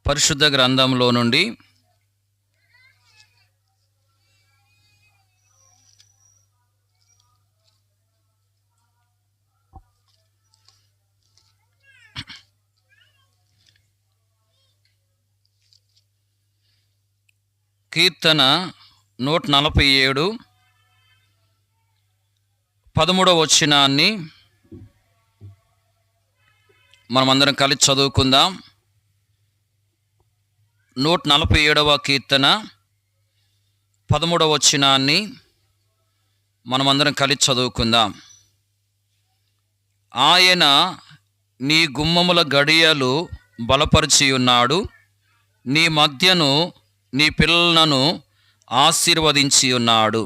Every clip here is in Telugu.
పరిశుద్ధ గ్రంథంలో నుండి కీర్తన 147 13వ వచనాన్ని మనమందరం కలిసి చదువుకుందాం. 147వ కీర్తన 13వ వచనాన్ని మనమందరం కలిసి చదువుకుందాం. ఆయన నీ గుమ్మముల గడియలు బలపరిచి ఉన్నాడు, నీ మధ్యను నీ పిల్లలను ఆశీర్వదించి ఉన్నాడు.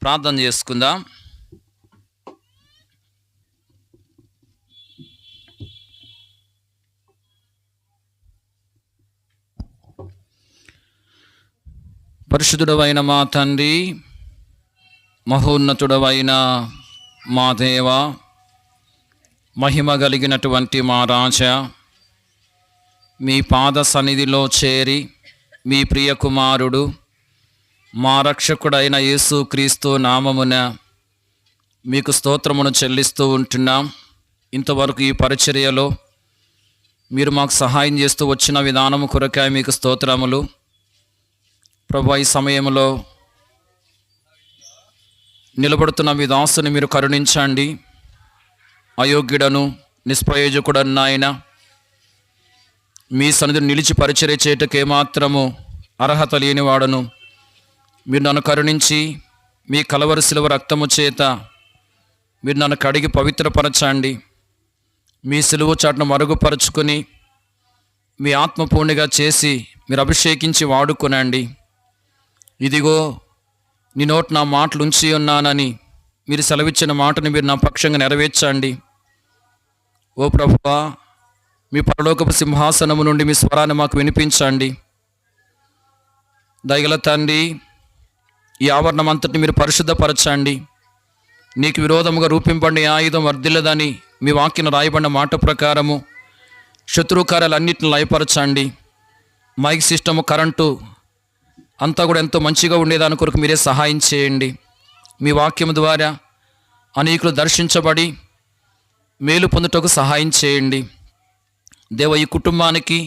ప్రార్థన చేసుకుందాం. పరిశుద్ధుడవైన మా తండ్రి, మహోన్నతుడవైన మా దేవ, మహిమ కలిగినటువంటి మా రాజా, మీ పాద సన్నిధిలో చేరి మీ ప్రియ కుమారుడు మా రక్షకుడైన యేసుక్రీస్తు నామమున మీకు స్తోత్రమును చెల్లిస్తూ ఉంటున్నాం. ఇంతవరకు ఈ పరిచర్యలో మీరు మాకు సహాయం చేస్తూ వచ్చిన విధానము కొరకాయ మీకు స్తోత్రములు. ప్రభు, ఈ సమయంలో నిలబడుతున్న మీ దాసుని మీరు కరుణించండి. అయోగ్యుడను నిష్ప్రయోజకుడను నాయన, మీ సన్నిధిని నిలిచి పరిచర్య చేయటకు ఏమాత్రము అర్హత లేనివాడను. మీరు నన్ను కరుణించి మీ కలవరి శిలువ రక్తము చేత మీరు నన్ను కడిగి పవిత్రపరచండి. మీ శిలువ చాటును మరుగుపరుచుకొని మీ ఆత్మపూర్ణిగా చేసి మీరు అభిషేకించి వాడుకొనండి. ఇదిగో నీ నోట నా మాటలు ఉంచి ఉన్నానని మీరు సెలవిచ్చిన మాటను మీరు నా పక్షంగా నెరవేర్చండి. ఓ ప్రభువా, మీ పరలోకపు సింహాసనము నుండి మీ స్వరాన్ని మాకు వినిపించండి. దయగల తండ్రి, ఈ ఆవరణం అంతటిని మీరు పరిశుద్ధపరచండి. నీకు విరోధముగా రూపింపబడిన ఆయుధం వర్ధిల్లదని మీ వాక్యం రాయబడిన మాట ప్రకారము శత్రుకార్యాలన్నింటిని లయపరచండి. మైక్ సిస్టము, కరెంటు అంతా కూడా ఎంతో మంచిగా ఉండేదాని కొరకు మీరే సహాయం చేయండి. మీ వాక్యము ద్వారా అనేకులు దర్శించబడి మేలు పొందుటకు సహాయం చేయండి. దేవ, ఈ కుటుంబానికి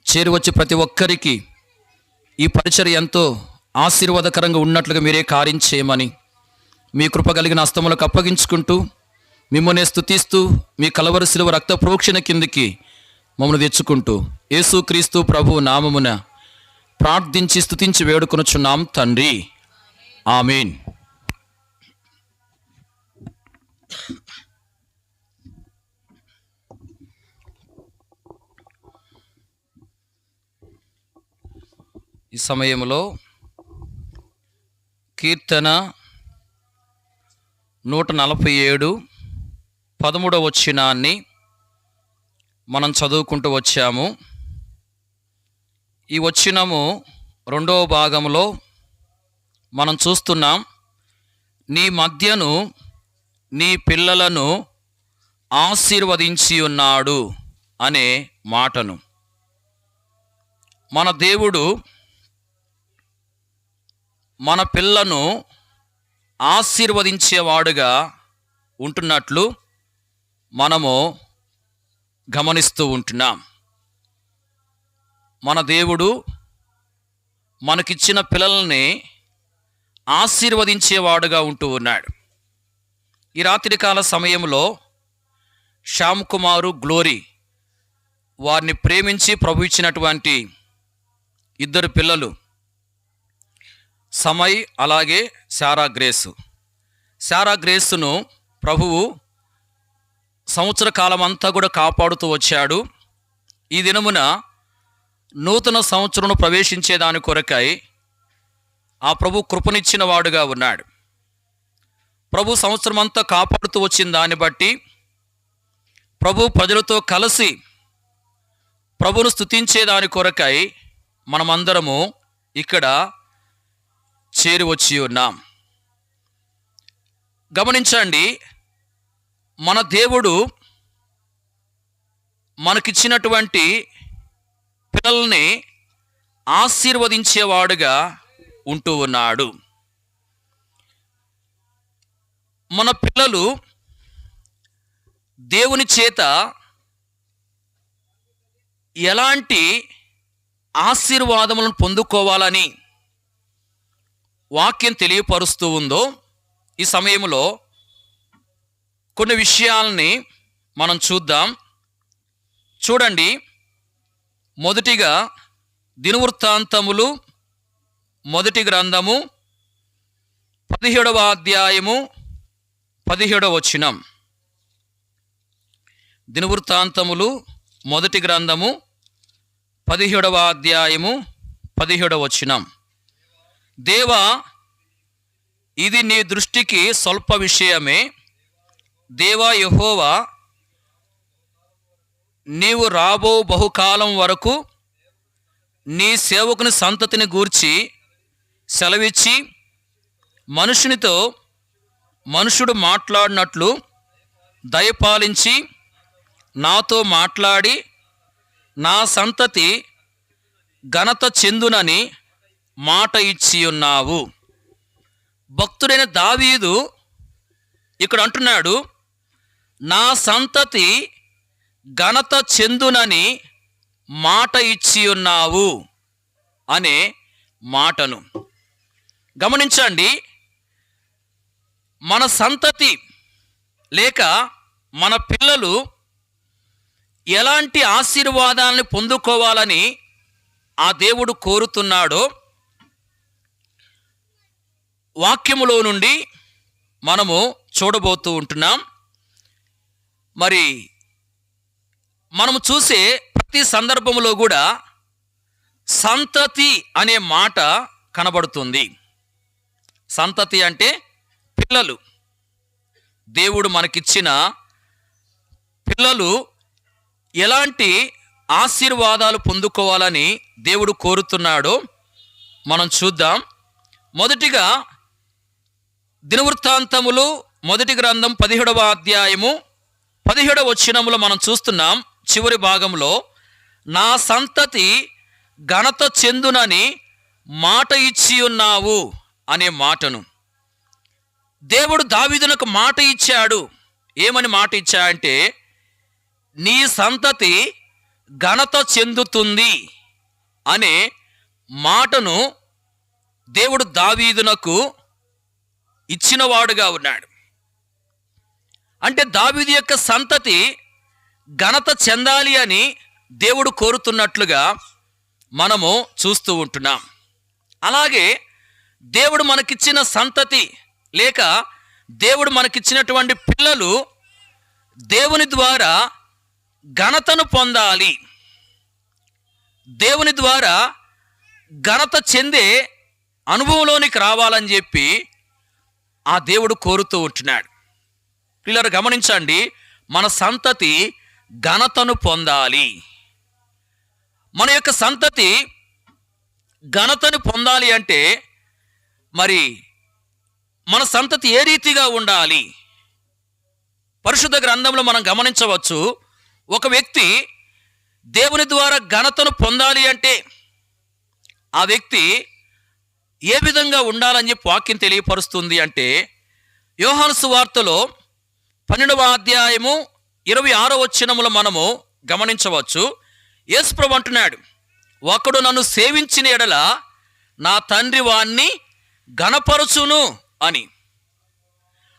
చేరువచ్చి ప్రతి ఒక్కరికి ఈ పరిచర్య ఎంతో ఆశీర్వాదకరంగా ఉన్నట్లుగా మీరే కార్యం చేయమని మీ కృప కలిగిన హస్తములకు అప్పగించుకుంటూ మిమ్మల్ని స్తుతిస్తూ మీ కలవరి శిలువ రక్త ప్రోక్షణ కిందికి మమ్మల్ని తెచ్చుకుంటూ యేసుక్రీస్తు ప్రభు నామమున ప్రార్థించి స్తుతించి వేడుకొనుచున్నాం తండ్రి, ఆమేన్. ఈ సమయంలో కీర్తన 147 13వ వచనాన్ని మనం చదువుకుంటూ వచ్చాము. ఈ వచనము 2వ భాగంలో మనం చూస్తున్నాం, నీ మధ్యను నీ పిల్లలను ఆశీర్వదించి ఉన్నాడు అనే మాటను. మన దేవుడు మన పిల్లను ఆశీర్వదించేవాడుగా ఉంటున్నట్లు మనము గమనిస్తూ ఉంటున్నాం. మన దేవుడు మనకిచ్చిన పిల్లల్ని ఆశీర్వదించేవాడుగా ఉంటూ ఉన్నాడు. ఈ రాత్రికాల సమయంలో శ్యామ్ కుమారు, గ్లోరీ వారిని ప్రేమించి ప్రభు ఇచ్చినటువంటి ఇద్దరు పిల్లలు, సమయ్ అలాగే శారా గ్రేసు. శారా గ్రేసును ప్రభువు సంవత్సర కాలం అంతా కూడా కాపాడుతూ వచ్చాడు. ఈ దినమున నూతన సంవత్సరం ప్రవేశించేదాని కొరకై ఆ ప్రభు కృపనిచ్చిన వాడుగా ఉన్నాడు. ప్రభు సంవత్సరం అంతా కాపాడుతూ వచ్చిన దాన్ని బట్టి ప్రభు ప్రజలతో కలిసి ప్రభును స్తుతించేదాని కొరకై మనమందరము ఇక్కడ చేరి వచ్చి ఉన్నాం. గమనించండి, మన దేవుడు మనకిచ్చినటువంటి పిల్లల్ని ఆశీర్వదించేవాడుగా ఉంటూ ఉన్నాడు. మన పిల్లలు దేవుని చేత ఎలాంటి ఆశీర్వాదములను పొందుకోవాలని వాక్యం తెలియపరుస్తూ ఉందో ఈ సమయంలో కొన్ని విషయాల్ని మనం చూద్దాం. చూడండి, మొదటిగా దినవృత్తాంతములు మొదటి గ్రంథము 17వ అధ్యాయము 17వ వచనం. దినవృత్తాంతములు మొదటి గ్రంథము 17వ అధ్యాయము 17వ వచనం. దేవా, ఇది నీ దృష్టికి స్వల్ప విషయమే. దేవా యెహోవా, నీవు రాబో బహుకాలం వరకు నీ సేవకుని సంతతిని గూర్చి సెలవిచ్చి మనుషునితో మనుషుడు మాట్లాడినట్లు దయపాలించి నాతో మాట్లాడి నా సంతతి ఘనత చెందునని మాట ఇచ్చి ఉన్నావు. భక్తుడైన దావీదు ఇక్కడ అంటున్నాడు, నా సంతతి ఘనత చెందునని మాట ఇచ్చి ఉన్నావు అనే మాటను గమనించండి. మన సంతతి లేక మన పిల్లలు ఎలాంటి ఆశీర్వాదాలను పొందుకోవాలని ఆ దేవుడు కోరుతున్నాడో వాక్యములో నుండి మనము చూడబోతూ ఉంటున్నాం. మరి మనము చూసే ప్రతి సందర్భంలో కూడా సంతతి అనే మాట కనబడుతుంది. సంతతి అంటే పిల్లలు. దేవుడు మనకిచ్చిన పిల్లలు ఎలాంటి ఆశీర్వాదాలు పొందుకోవాలని దేవుడు కోరుతున్నాడో మనం చూద్దాం. మొదటిగా దినవృత్తాంతములు మొదటి గ్రంథం 17వ అధ్యాయము 17వ వచనములో మనం చూస్తున్నాం. చివరి భాగంలో నా సంతతి ఘనత చెందునని మాట ఇచ్చి ఉన్నావు అనే మాటను దేవుడు దావీదునకు మాట ఇచ్చాడు. ఏమని మాట ఇచ్చాడంటే, నీ సంతతి ఘనత చెందుతుంది అనే మాటను దేవుడు దావీదునకు ఇచ్చినవాడుగా ఉన్నాడు. అంటే దావీదు యొక్క సంతతి ఘనత చెందాలి అని దేవుడు కోరుతున్నట్లుగా మనము చూస్తూ ఉంటున్నాం. అలాగే దేవుడు మనకిచ్చిన సంతతి లేక దేవుడు మనకిచ్చినటువంటి పిల్లలు దేవుని ద్వారా ఘనతను పొందాలి, దేవుని ద్వారా ఘనత చెందే అనుభవంలోనికి రావాలని చెప్పి ఆ దేవుడు కోరుతూ ఉంటున్నాడు. పిల్లలు గమనించండి, మన సంతతి ఘనతను పొందాలి. మన యొక్క సంతతి ఘనతను పొందాలి అంటే మరి మన సంతతి ఏ రీతిగా ఉండాలి? పరిశుద్ధ గ్రంథంలో మనం గమనించవచ్చు, ఒక వ్యక్తి దేవుని ద్వారా ఘనతను పొందాలి అంటే ఆ వ్యక్తి ఏ విధంగా ఉండాలని చెప్పి వాక్యం తెలియపరుస్తుంది అంటే, యోహాను సువార్తలో 12వ అధ్యాయము 26వ వచనములో మనము గమనించవచ్చు. యేసు ప్రభువు అంటున్నాడు, ఒకడు నన్ను సేవించిన ఎడల నా తండ్రి వాణ్ణి ఘనపరచును అని.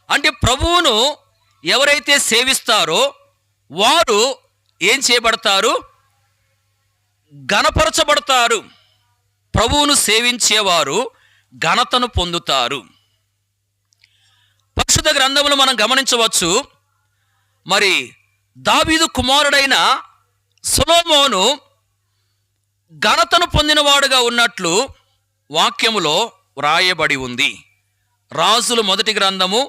అంటే ప్రభువును ఎవరైతే సేవిస్తారో వారు ఏం చేయబడతారు? ఘనపరచబడతారు. ప్రభువును సేవించేవారు ఘనతను పొందుతారు. పరిశుద్ధ గ్రంథంలో మనం గమనించవచ్చు, మరి దావీదు కుమారుడైన సొలొమోను ఘనతను పొందినవాడుగా ఉన్నట్లు వాక్యములో వ్రాయబడి ఉంది. రాజులు మొదటి గ్రంథము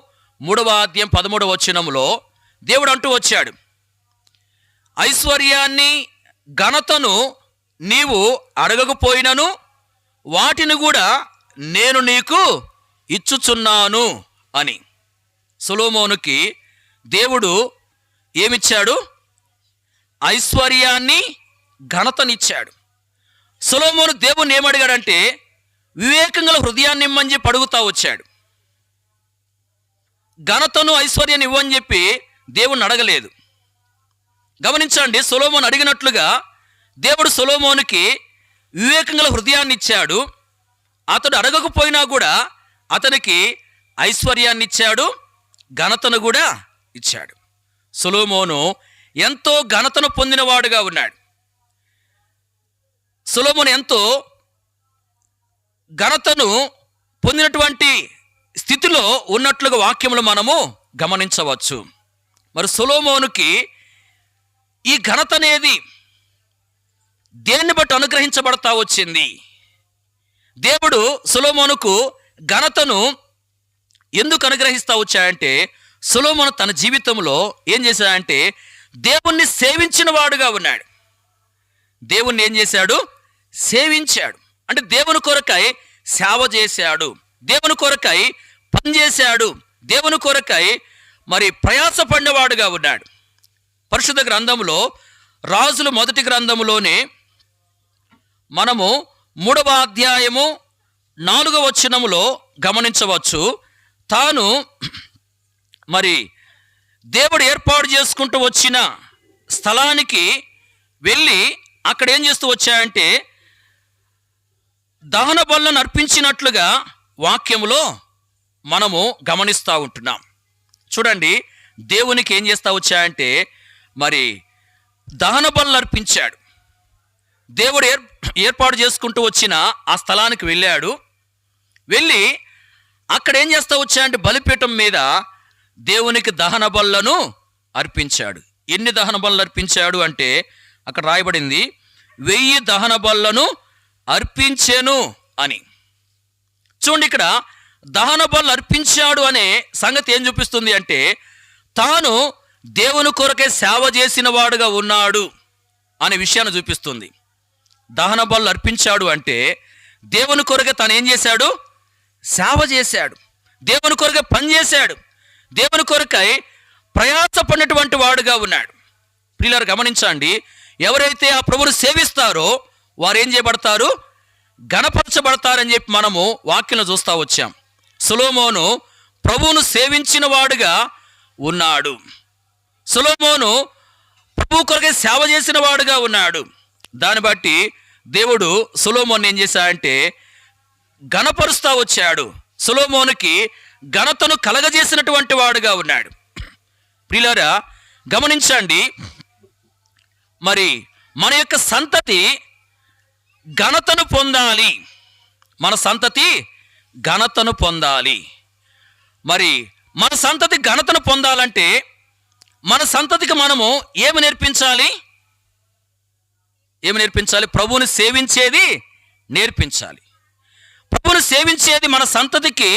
3వ అధ్యాయం 13వ వచనములో దేవుడు అంటూ వచ్చాడు, ఐశ్వర్యాన్ని ఘనతను నీవు అడగకపోయినను వాటిని కూడా నేను నీకు ఇచ్చుచున్నాను అని. సొలొమోనుకి దేవుడు ఏమిచ్చాడు? ఐశ్వర్యాన్ని ఘనతనిచ్చాడు. సొలొమోను దేవుణ్ణి ఏమడిగాడంటే వివేకం గల హృదయాన్ని ఇమ్మని చెప్పి అడుగుతా వచ్చాడు. ఘనతను ఐశ్వర్యాన్ని ఇవ్వని చెప్పి దేవుణ్ణి అడగలేదు. గమనించండి, సొలొమోను అడిగినట్లుగా దేవుడు సొలొమోనుకి వివేకం గల హృదయాన్ని ఇచ్చాడు. అతడు అడగకపోయినా కూడా అతనికి ఐశ్వర్యాన్ని ఇచ్చాడు, ఘనతను కూడా ఇచ్చాడు. సొలొమోను ఎంతో ఘనతను పొందినవాడుగా ఉన్నాడు. సొలొమోను ఎంతో ఘనతను పొందినటువంటి స్థితిలో ఉన్నట్లుగా వాక్యములు మనము గమనించవచ్చు. మరి సొలొమోనుకి ఈ ఘనత అనేది దేన్ని బట్టి అనుగ్రహించబడతా వచ్చింది? దేవుడు సొలొమోనుకు ఘనతను ఎందుకు అనుగ్రహిస్తూ వచ్చాయంటే, సొలొమోను తన జీవితంలో ఏం చేశాడంటే దేవుణ్ణి సేవించిన వాడుగా ఉన్నాడు. దేవుణ్ణి ఏం చేశాడు? సేవించాడు. అంటే దేవుని కొరకై సేవ చేశాడు, దేవుని కొరకై పనిచేశాడు, దేవుని కొరకై మరి ప్రయాసపడినవాడుగా ఉన్నాడు. పరిశుద్ధ గ్రంథంలో రాజుల మొదటి గ్రంథములోనే మనము 3వ అధ్యాయము 4వ వచనములో గమనించవచ్చు. తాను మరి దేవుడు ఏర్పాటు చేసుకుంటూ వచ్చిన స్థలానికి వెళ్ళి అక్కడ ఏం చేస్తూ వచ్చాయంటే దహన బలులను అర్పించినట్లుగా వాక్యములో మనము గమనిస్తూ ఉంటున్నాం. చూడండి, దేవునికి ఏం చేస్తూ వచ్చాయంటే మరి దహన బలులు అర్పించాడు. దేవుడు ఏర్పాటు చేసుకుంటూ వచ్చిన ఆ స్థలానికి వెళ్ళాడు. వెళ్ళి అక్కడ ఏం చేస్తూ వచ్చాయంటే బలిపీఠం మీద దేవునికి దహన బలులను అర్పించాడు. ఎన్ని దహన బలులు అర్పించాడు అంటే అక్కడ రాయబడింది 1000 దహన బలులను అర్పించెను అని. చూడండి, ఇక్కడ దహన బలులు అర్పించాడు అనే సంగతి ఏం చూపిస్తుంది అంటే తాను దేవుని కొరకే సేవ చేసిన వాడుగా ఉన్నాడు అనే విషయాన్ని చూపిస్తుంది. దహన బలులు అర్పించాడు అంటే దేవుని కొరకే తను ఏం చేశాడు? సేవ చేశాడు, దేవుని కొరకే పనిచేశాడు, దేవుని కొరకై ప్రయాసపడినటువంటి వాడుగా ఉన్నాడు. ప్రియులారా గమనించండి, ఎవరైతే ఆ ప్రభువును సేవిస్తారో వారు ఏం చేయబడతారు? ఘనపరచబడతారని చెప్పి మనము వాక్యంలో చూస్తూ వచ్చాం. సొలొమోను ప్రభువును సేవించిన వాడుగా ఉన్నాడు. సొలొమోను ప్రభు కొరకే సేవ చేసిన వాడుగా ఉన్నాడు. దాన్ని బట్టి దేవుడు సొలొమోను ఏం చేశాడంటే ఘనపరుస్తూ వచ్చాడు. సొలొమోనుకి ఘనతను కలగజేసినటువంటి వాడుగా ఉన్నాడు. ప్రియులారా గమనించండి, మరి మన యొక్క సంతతి ఘనతను పొందాలి, మన సంతతి ఘనతను పొందాలి. మరి మన సంతతి ఘనతను పొందాలంటే మన సంతతికి మనము ఏమి నేర్పించాలి? ప్రభువుని సేవించేది నేర్పించాలి. ప్రభువుని సేవించేది మన సంతతికి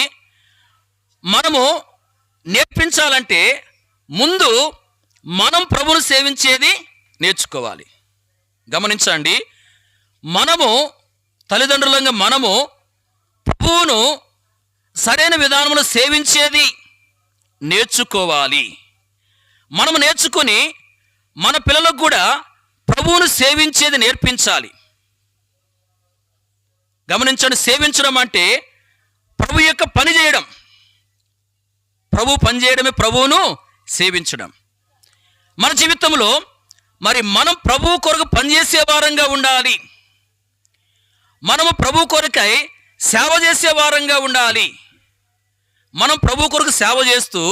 మనము నేర్పించాలంటే ముందు మనం ప్రభువుని సేవించేది నేర్చుకోవాలి. గమనించండి, మనము తల్లిదండ్రులంగా మనము ప్రభువును సరైన విధానంలో సేవించేది నేర్చుకోవాలి. మనము నేర్చుకొని మన పిల్లలకు కూడా ప్రభువును సేవించేది నేర్పించాలి. గమనించండి, సేవించడం అంటే ప్రభు యొక్క పని చేయడం, ప్రభు పని చేయడమే ప్రభువును సేవించడం. మన జీవితంలో మరి మనం ప్రభు కొరకు పనిచేసే వారంగా ఉండాలి, మనము ప్రభు కొరకై సేవ చేసే వారంగా ఉండాలి. మనం ప్రభు కొరకు సేవ చేస్తూ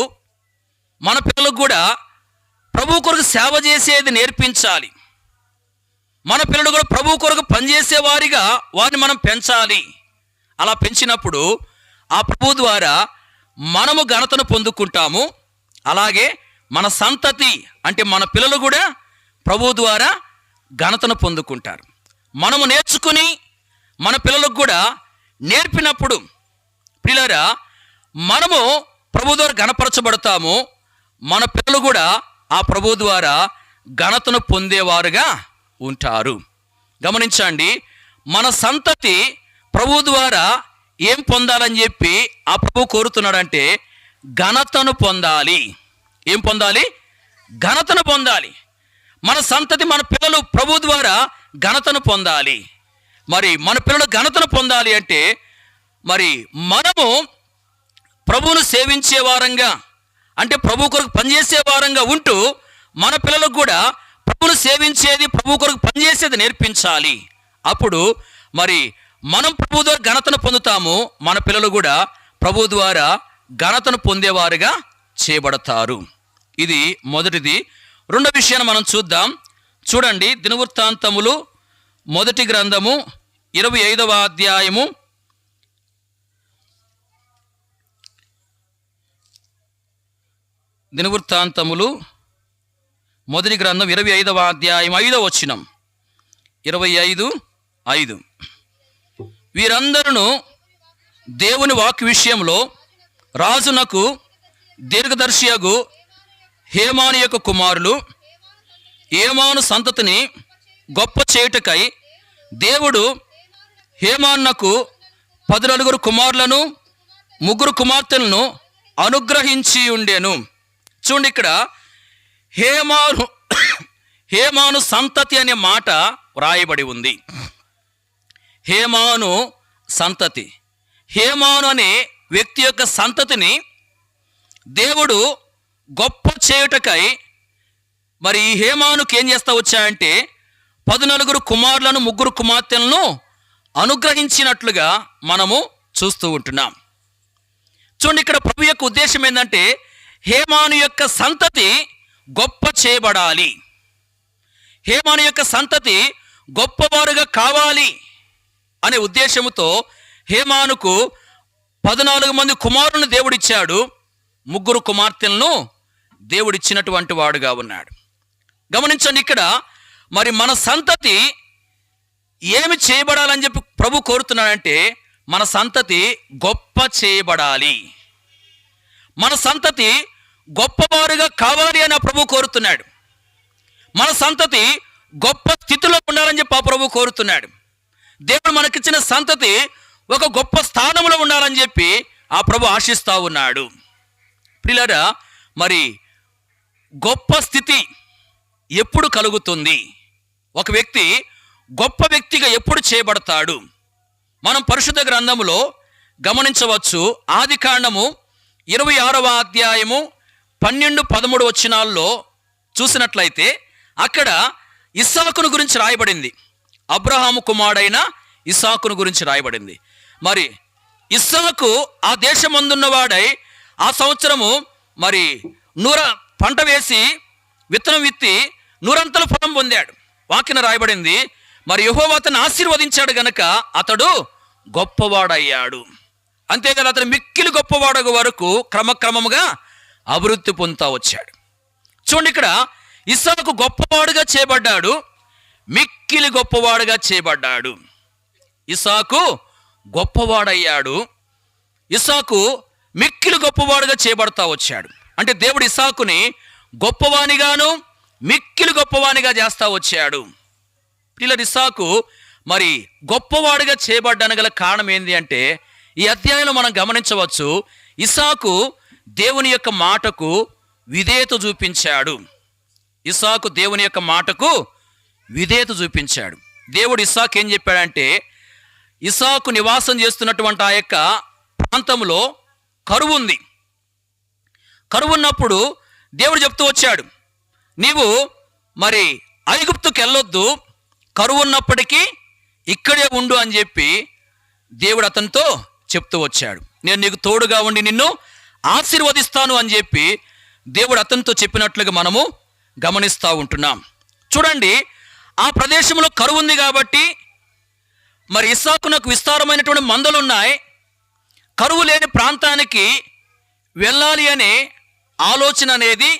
మన పిల్లలకు కూడా ప్రభు కొరకు సేవ చేసేది నేర్పించాలి. మన పిల్లలు కూడా ప్రభు కొరకు పనిచేసే వారిగా వారిని మనం పెంచాలి. అలా పెంచినప్పుడు ఆ ప్రభు ద్వారా మనము ఘనతను పొందుకుంటాము. అలాగే మన సంతతి అంటే మన పిల్లలు కూడా ప్రభు ద్వారా ఘనతను పొందుకుంటారు. మనము నేర్చుకుని మన పిల్లలకు కూడా నేర్పినప్పుడు పిల్లరా మనము ప్రభు ద్వారా ఘనపరచబడతాము. మన పిల్లలు కూడా ఆ ప్రభు ద్వారా ఘనతను పొందేవారుగా ఉంటారు. గమనించండి, మన సంతతి ప్రభు ద్వారా ఏం పొందాలని చెప్పి ఆ ప్రభు కోరుతున్నాడంటే ఘనతను పొందాలి. ఏం పొందాలి? ఘనతను పొందాలి. మన సంతతి మన పిల్లలు ప్రభు ద్వారా ఘనతను పొందాలి. మరి మన పిల్లలు ఘనతను పొందాలి అంటే మరి మనము ప్రభువును సేవించే వారంగా, అంటే ప్రభు కొరకు పనిచేసే వారంగా ఉంటూ మన పిల్లలకు కూడా ప్రభువును సేవించేది, ప్రభు కొరకు పనిచేసేది నేర్పించాలి. అప్పుడు మరి మనం ప్రభు ద్వారా ఘనతను పొందుతాము, మన పిల్లలు కూడా ప్రభు ద్వారా ఘనతను పొందేవారుగా చేయబడతారు. ఇది మొదటిది. రెండో విషయాన్ని మనం చూద్దాం. చూడండి, దినవృత్తాంతములు మొదటి గ్రంథము 25వ అధ్యాయము 25వ అధ్యాయం 5వ వచనం. 25:5. వీరందరూ దేవుని వాక్య విషయంలో రాజునకు దీర్ఘదర్శియగు హేమాను యొక్క కుమారులు, హేమాను సంతతిని గొప్ప చేయుటకై దేవుడు హేమానునకు 14 కుమారులను 3 కుమార్తెలను అనుగ్రహించి ఉండెను. చూడండి, ఇక్కడ హేమాను సంతతి అనే మాట వ్రాయబడి ఉంది. హేమాను సంతతి, హేమాను అనే వ్యక్తి యొక్క సంతతిని దేవుడు గొప్ప చేయుటకై మరి ఈ హేమానుకి ఏం చేస్తా వచ్చాయంటే 14 కుమారులను 3 కుమార్తెలను అనుగ్రహించినట్లుగా మనము చూస్తూ ఉంటున్నాం. చూడండి, ఇక్కడ ప్రభు యొక్క ఉద్దేశం ఏంటంటే హేమాను యొక్క సంతతి గొప్ప చేయబడాలి, హేమాను యొక్క సంతతి గొప్పవారుగా కావాలి అనే ఉద్దేశంతో హేమానుకు 14 మంది కుమారులను దేవుడిచ్చాడు, 3 కుమార్తెలను దేవుడిచ్చినటువంటి వాడుగా ఉన్నాడు. గమనించండి, ఇక్కడ మరి మన సంతతి ఏమి చేయబడాలని చెప్పి ప్రభు కోరుతున్నాడంటే మన సంతతి గొప్ప చేయబడాలి, మన సంతతి గొప్పవారుగా కావాలి అని ప్రభు కోరుతున్నాడు. మన సంతతి గొప్ప స్థితిలో ఉండాలని చెప్పి ఆ ప్రభు కోరుతున్నాడు. దేవుడు మనకిచ్చిన సంతతి ఒక గొప్ప స్థానంలో ఉండాలని చెప్పి ఆ ప్రభు ఆశిస్తూ ఉన్నాడు. ప్రియులారా, మరి గొప్ప స్థితి ఎప్పుడు కలుగుతుంది? ఒక వ్యక్తి గొప్ప వ్యక్తిగా ఎప్పుడు చేయబడతాడు? మనం పరిశుద్ధ గ్రంథములో గమనించవచ్చు. ఆదికాండము 26వ అధ్యాయము 12-13 వచనాల్లో చూసినట్లయితే అక్కడ ఇస్సాకును గురించి రాయబడింది. అబ్రహాము కుమారుడైన ఇస్సాకును గురించి రాయబడింది. మరి ఇస్సాకు ఆ దేశమందున్నవాడై ఆ సంవత్సరము మరి పంట వేసి విత్తనం విత్తి 100 ఫలం పొందాడు. వాక్యన రాయబడింది, మరి యెహోవా అతన్ని ఆశీర్వదించాడు గనక అతడు గొప్పవాడయ్యాడు. అంతేకాదు, అతను మిక్కిలి గొప్పవాడు వరకు క్రమక్రమముగా అభివృద్ధి పొందుతూ వచ్చాడు. చూడండి, ఇక్కడ ఇస్సాకు గొప్పవాడుగా చేయబడ్డాడు, మిక్కిలి గొప్పవాడుగా చేయబడ్డాడు. ఇస్సాకు గొప్పవాడయ్యాడు, ఇస్సాకు మిక్కిలి గొప్పవాడుగా చేయబడతా వచ్చాడు. అంటే దేవుడు ఇస్సాకుని గొప్పవానిగాను మిక్కిలి గొప్పవానిగా చేస్తా వచ్చాడు. ఇలా ఇస్సాకు మరి గొప్పవాడిగా చేయబడ్డానికి గల కారణం ఏంటి అంటే ఈ అధ్యాయంలో మనం గమనించవచ్చు. ఇస్సాకు దేవుని యొక్క మాటకు విధేయత చూపించాడు. ఇస్సాకు దేవుని యొక్క మాటకు విధేయత చూపించాడు. దేవుడు ఇస్సాకు ఏం చెప్పాడంటే, ఇస్సాకు నివాసం చేస్తున్నటువంటి ఆ యొక్క ప్రాంతంలో కరువు ఉంది. కరువు ఉన్నప్పుడు దేవుడు చెప్తూ వచ్చాడు, నీవు మరి ఐగుప్తుకు వెళ్ళొద్దు, కరువు ఉన్నప్పటికీ ఇక్కడే ఉండు అని చెప్పి దేవుడు అతనితో చెప్తూ వచ్చాడు. నేను నీకు తోడుగా ఉండి నిన్ను ఆశీర్వదిస్తాను అని చెప్పి దేవుడు అతనితో చెప్పినట్లుగా మనము గమనిస్తూ ఉంటున్నాం. చూడండి, ఆ ప్రదేశంలో కరువు ఉంది కాబట్టి మరి ఇస్సాకునకు విస్తారమైనటువంటి మందలు ఉన్నాయి. కరువు లేని ప్రాంతానికి వెళ్ళాలి అనే ఆలోచన అనేది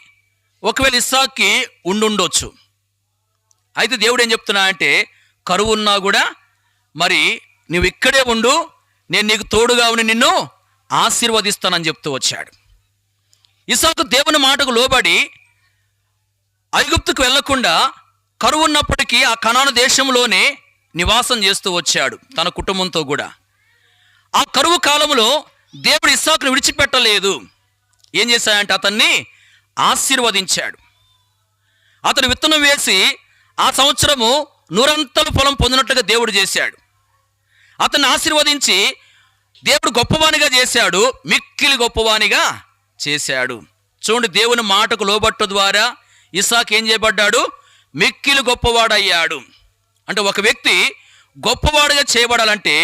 ఒకవేళ ఇస్సాక్కి ఉండుండొచ్చు. అయితే దేవుడు ఏం చెప్తున్నా అంటే, కరువు ఉన్నా కూడా మరి నువ్వు ఇక్కడే ఉండు, నేను నీకు తోడుగా ఉండి నిన్ను ఆశీర్వదిస్తానని చెప్తూ వచ్చాడు. ఇస్సాకు దేవుని మాటకు లోబడి ఐగుప్తుకు వెళ్లకుండా కరువు ఉన్నప్పటికీ ఆ కనాను దేశంలోనే నివాసం చేస్తూ వచ్చాడు తన కుటుంబంతో కూడా. ఆ కరువు కాలంలో దేవుడు ఇస్సాకును విడిచిపెట్టలేదు. ఏం చేశాడంటే అతన్ని ఆశీర్వదించాడు. అతను విత్తనం వేసి ఆ సంవత్సరము 100 ఫలం పొందినట్లుగా దేవుడు చేశాడు. అతన్ని ఆశీర్వదించి దేవుడు గొప్పవానిగా చేశాడు, మిక్కిలి గొప్పవానిగా చేశాడు. చూడండి, దేవుని మాటకు లోబట్టు ద్వారా ఇస్సాకు ఏం చేయబడ్డాడు? మిక్కిలి గొప్పవాడయ్యాడు. అంటే ఒక వ్యక్తి గొప్పవాడుగా చేయబడాలంటే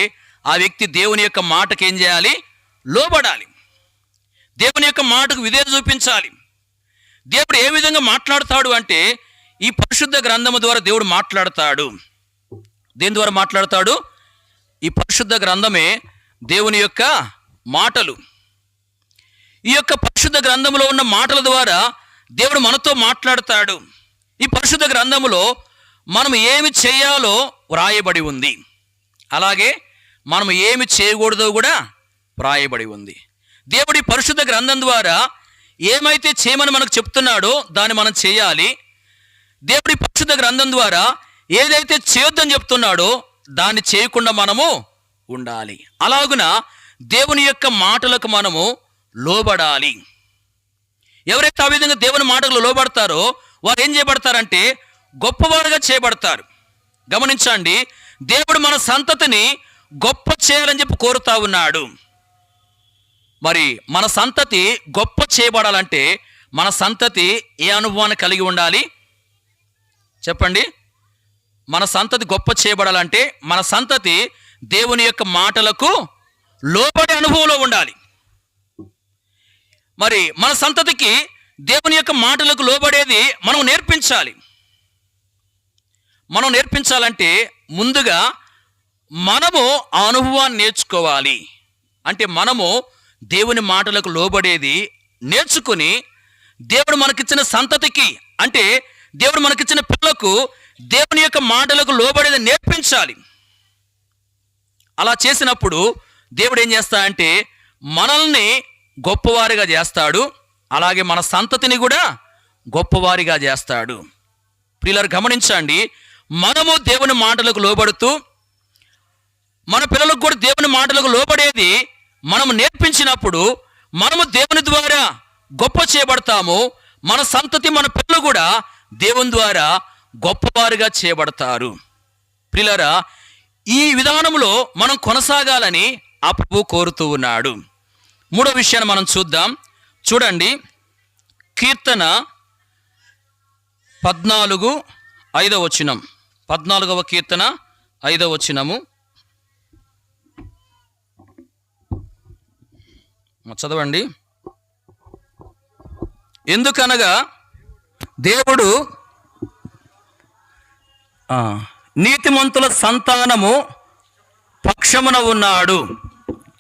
ఆ వ్యక్తి దేవుని యొక్క మాటకు ఏం చేయాలి? లోబడాలి. దేవుని యొక్క మాటకు విధేయత చూపించాలి. దేవుడు ఏ విధంగా మాట్లాడతాడు అంటే ఈ పరిశుద్ధ గ్రంథము ద్వారా దేవుడు మాట్లాడతాడు. దేని ద్వారా మాట్లాడతాడు? ఈ పరిశుద్ధ గ్రంథమే దేవుని యొక్క మాటలు. ఈ యొక్క పరిశుద్ధ గ్రంథంలో ఉన్న మాటల ద్వారా దేవుడు మనతో మాట్లాడతాడు. ఈ పరిశుద్ధ గ్రంథములో మనం ఏమి చేయాలో వ్రాయబడి ఉంది, అలాగే మనం ఏమి చేయకూడదో కూడా వ్రాయబడి ఉంది. దేవుడి పరిశుద్ధ గ్రంథం ద్వారా ఏమైతే చేయమని మనకు చెప్తున్నాడో దాన్ని మనం చేయాలి. దేవుడి పరిశుద్ధ గ్రంథం ద్వారా ఏదైతే చేయొద్దని చెప్తున్నాడో దాన్ని చేయకుండా మనము ఉండాలి. అలాగున దేవుని యొక్క మాటలకు మనము లోబడాలి. ఎవరైతే ఆ విధంగా దేవుని మాటలు లోబడతారో వారు ఏం చేయబడతారంటే గొప్పవారుగా చేయబడతారు. గమనించండి, దేవుడు మన సంతతిని గొప్ప చేయాలని చెప్పి కోరుతా ఉన్నాడు. మరి మన సంతతి గొప్ప చేయబడాలంటే మన సంతతి ఏ అనుభవాన్ని కలిగి ఉండాలి చెప్పండి? మన సంతతి గొప్ప చేయబడాలంటే మన సంతతి దేవుని యొక్క మాటలకు లోబడే అనుభవంలో ఉండాలి. మరి మన సంతతికి దేవుని యొక్క మాటలకు లోబడేది మనం నేర్పించాలి. మనం నేర్పించాలంటే ముందుగా మనము ఆ అనుభవాన్ని నేర్చుకోవాలి. అంటే మనము దేవుని మాటలకు లోబడేది నేర్చుకుని దేవుడు మనకిచ్చిన సంతతికి, అంటే దేవుడు మనకిచ్చిన పిల్లలకు దేవుని యొక్క మాటలకు లోబడేది నేర్పించాలి. అలా చేసినప్పుడు దేవుడు ఏం చేస్తాడంటే మనల్ని గొప్పవారిగా చేస్తాడు, అలాగే మన సంతతిని కూడా గొప్పవారిగా చేస్తాడు. ప్రియులారా గమనించండి, మనము దేవుని మాటలకు లోబడుతూ మన పిల్లలకు కూడా దేవుని మాటలకు లోబడేది మనము నేర్పించినప్పుడు మనము దేవుని ద్వారా గొప్ప చేయబడతాము. మన సంతతి, మన పిల్లలు కూడా దేవుని ద్వారా గొప్పవారుగా చేయబడతారు. ప్రియులారా, ఈ విధానంలో మనం కొనసాగాలని ఆ ప్రభువు కోరుతూ ఉన్నాడు. మూడో విషయాన్ని మనం చూద్దాం. చూడండి, కీర్తన 14:5 వచనం. 14వ కీర్తన 5వ వచనము చదవండి. ఎందుకనగా దేవుడు నీతిమంతుల సంతానము పక్షమున ఉన్నాడు.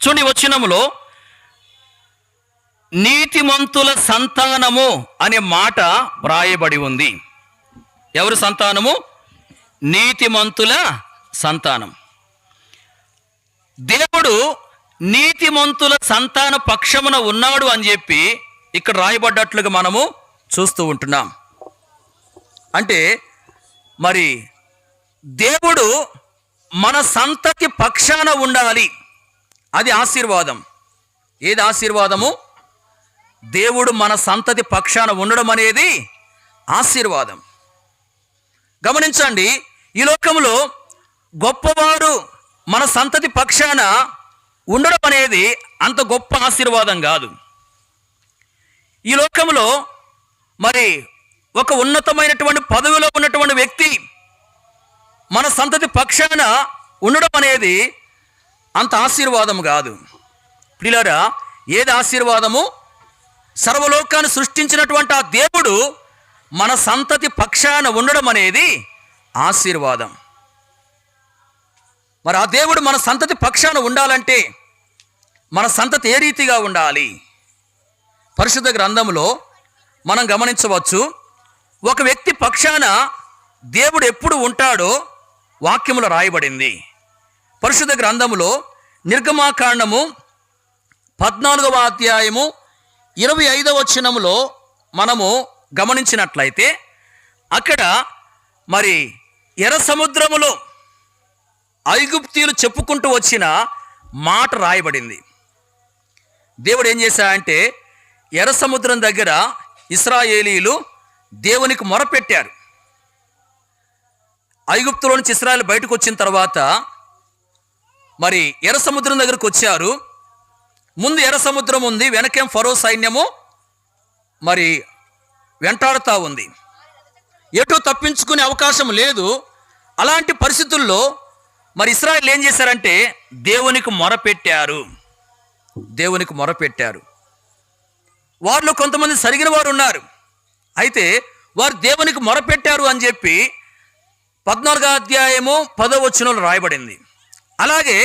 చూడండి, వచనములో నీతిమంతుల సంతానము అనే మాట వ్రాయబడి ఉంది. ఎవరు సంతానము? నీతిమంతుల సంతానం. దేవుడు నీతిమంతుల సంతాన పక్షమున ఉన్నాడు అని చెప్పి ఇక్కడ రాయబడ్డట్లుగా మనము చూస్తూ ఉంటున్నాం. అంటే మరి దేవుడు మన సంతతి పక్షాన ఉండాలి. అది ఆశీర్వాదం. ఏది ఆశీర్వాదము? దేవుడు మన సంతతి పక్షాన ఉండడం అనేది ఆశీర్వాదం. గమనించండి, ఈ లోకంలో గొప్పవాడు మన సంతతి పక్షాన ఉండడం అనేది అంత గొప్ప ఆశీర్వాదం కాదు. ఈ లోకంలో మరి ఒక ఉన్నతమైనటువంటి పదవిలో ఉన్నటువంటి వ్యక్తి మన సంతతి పక్షాన ఉండడం అనేది అంత ఆశీర్వాదం కాదు. ప్రియులారా, ఏది ఆశీర్వాదము? సర్వలోకాన్ని సృష్టించినటువంటి ఆ దేవుడు మన సంతతి పక్షాన ఉండడం అనేది ఆశీర్వాదం. మరి ఆ దేవుడు మన సంతతి పక్షాన ఉండాలంటే మన సంతతి ఏ రీతిగా ఉండాలి? పరిశుద్ధ గ్రంథంలో మనం గమనించవచ్చు. ఒక వ్యక్తి పక్షాన దేవుడు ఎప్పుడు ఉంటాడో వాక్యములో రాయబడింది. పరిశుద్ధ గ్రంథములో నిర్గమాకాండము 14వ అధ్యాయము 25వ వచనములో మనము గమనించినట్లయితే అక్కడ మరి ఎర్ర సముద్రములో ఐగుప్తీయులు చెప్పుకుంటూ వచ్చిన మాట రాయబడింది. దేవుడు ఏం చేశాడంటే ఎర్ర సముద్రం దగ్గర ఇశ్రాయేలీయులు దేవునికి మొరపెట్టారు. ఐగుప్తులో నుంచి ఇశ్రాయేలు బయటకు వచ్చిన తర్వాత మరి ఎర్ర సముద్రం దగ్గరకు వచ్చారు. ముందు ఎర్ర సముద్రం ఉంది, వెనకేం ఫరో సైన్యము మరి వెంటాడుతూ ఉంది. ఎటు తప్పించుకునే అవకాశం లేదు. అలాంటి పరిస్థితుల్లో మరి ఇశ్రాయేలు ఏం చేశారంటే దేవునికి మొరపెట్టారు. దేవునికి మొరపెట్టారు. వారిలో కొంతమంది సరిగిన వారు ఉన్నారు. అయితే వారు దేవునికి మొరపెట్టారు అని చెప్పి 14వ అధ్యాయము 10వ వచనంలో రాయబడింది. అలాగే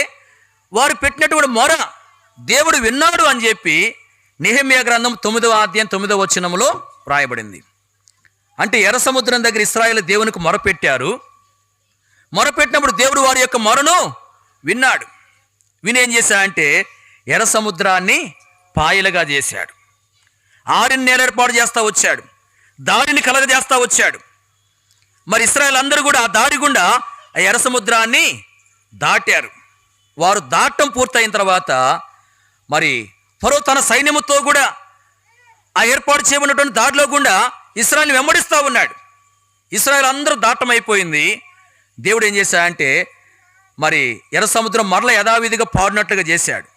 వారు పెట్టినటువంటి మొర దేవుడు విన్నాడు అని చెప్పి నెహెమ్యా గ్రంథం 9వ అధ్యాయం 9వ వచనంలో రాయబడింది. అంటే ఎర్ర సముద్రం దగ్గర ఇశ్రాయేలు దేవునికి మొరపెట్టారు. మొరపెట్టినప్పుడు దేవుడు వారి యొక్క మొరను విన్నాడు. వినేం చేశాడంటే ఎర్ర సముద్రాన్ని పాయలుగా చేశాడు. ఆరిన నేల ఏర్పాటు చేస్తూ వచ్చాడు. దారిని కలగజేస్తూ వచ్చాడు. మరి ఇశ్రాయేలు అందరూ కూడా ఆ దారి గుండా ఆ ఎర్ర సముద్రాన్ని దాటారు. వారు దాటం పూర్తయిన తర్వాత మరి ఫరో తన సైన్యముతో కూడా ఆ ఏర్పాటు చేయబడినటువంటి దారిలో గుండా ఇశ్రాయేలుని వెంబడిస్తూ ఉన్నాడు. ఇశ్రాయేలు అందరూ దాటమైపోయింది. దేవుడు ఏం చేశాడంటే మరి ఎర్ర సముద్రం మరల యథావిధిగా పాడినట్లుగా చేశాడు.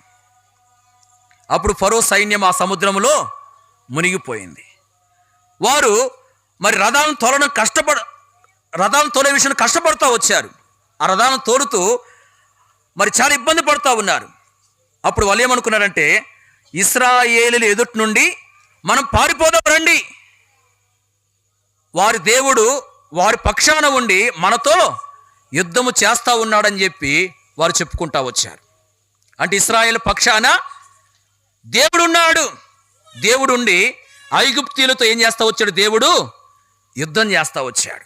అప్పుడు ఫరో సైన్యం ఆ సముద్రంలో మునిగిపోయింది. వారు మరి రథాలను తోలే విషయంలో కష్టపడుతూ వచ్చారు. ఆ రథాలను తోలుతూ మరి చాలా ఇబ్బంది పడుతూ ఉన్నారు. అప్పుడు వాళ్ళు ఏమనుకున్నారంటే ఇశ్రాయేలీయుల ఎదుటి నుండి మనం పారిపోదాం రండి, వారి దేవుడు వారి పక్షాన ఉండి మనతో యుద్ధము చేస్తూ ఉన్నాడని చెప్పి వారు చెప్పుకుంటూ వచ్చారు. అంటే ఇశ్రాయేలు పక్షాన దేవుడున్నాడు. దేవుడుండి ఐగుప్తీయులతో ఏం చేస్తూ వచ్చాడు? దేవుడు యుద్ధం చేస్తూ వచ్చాడు.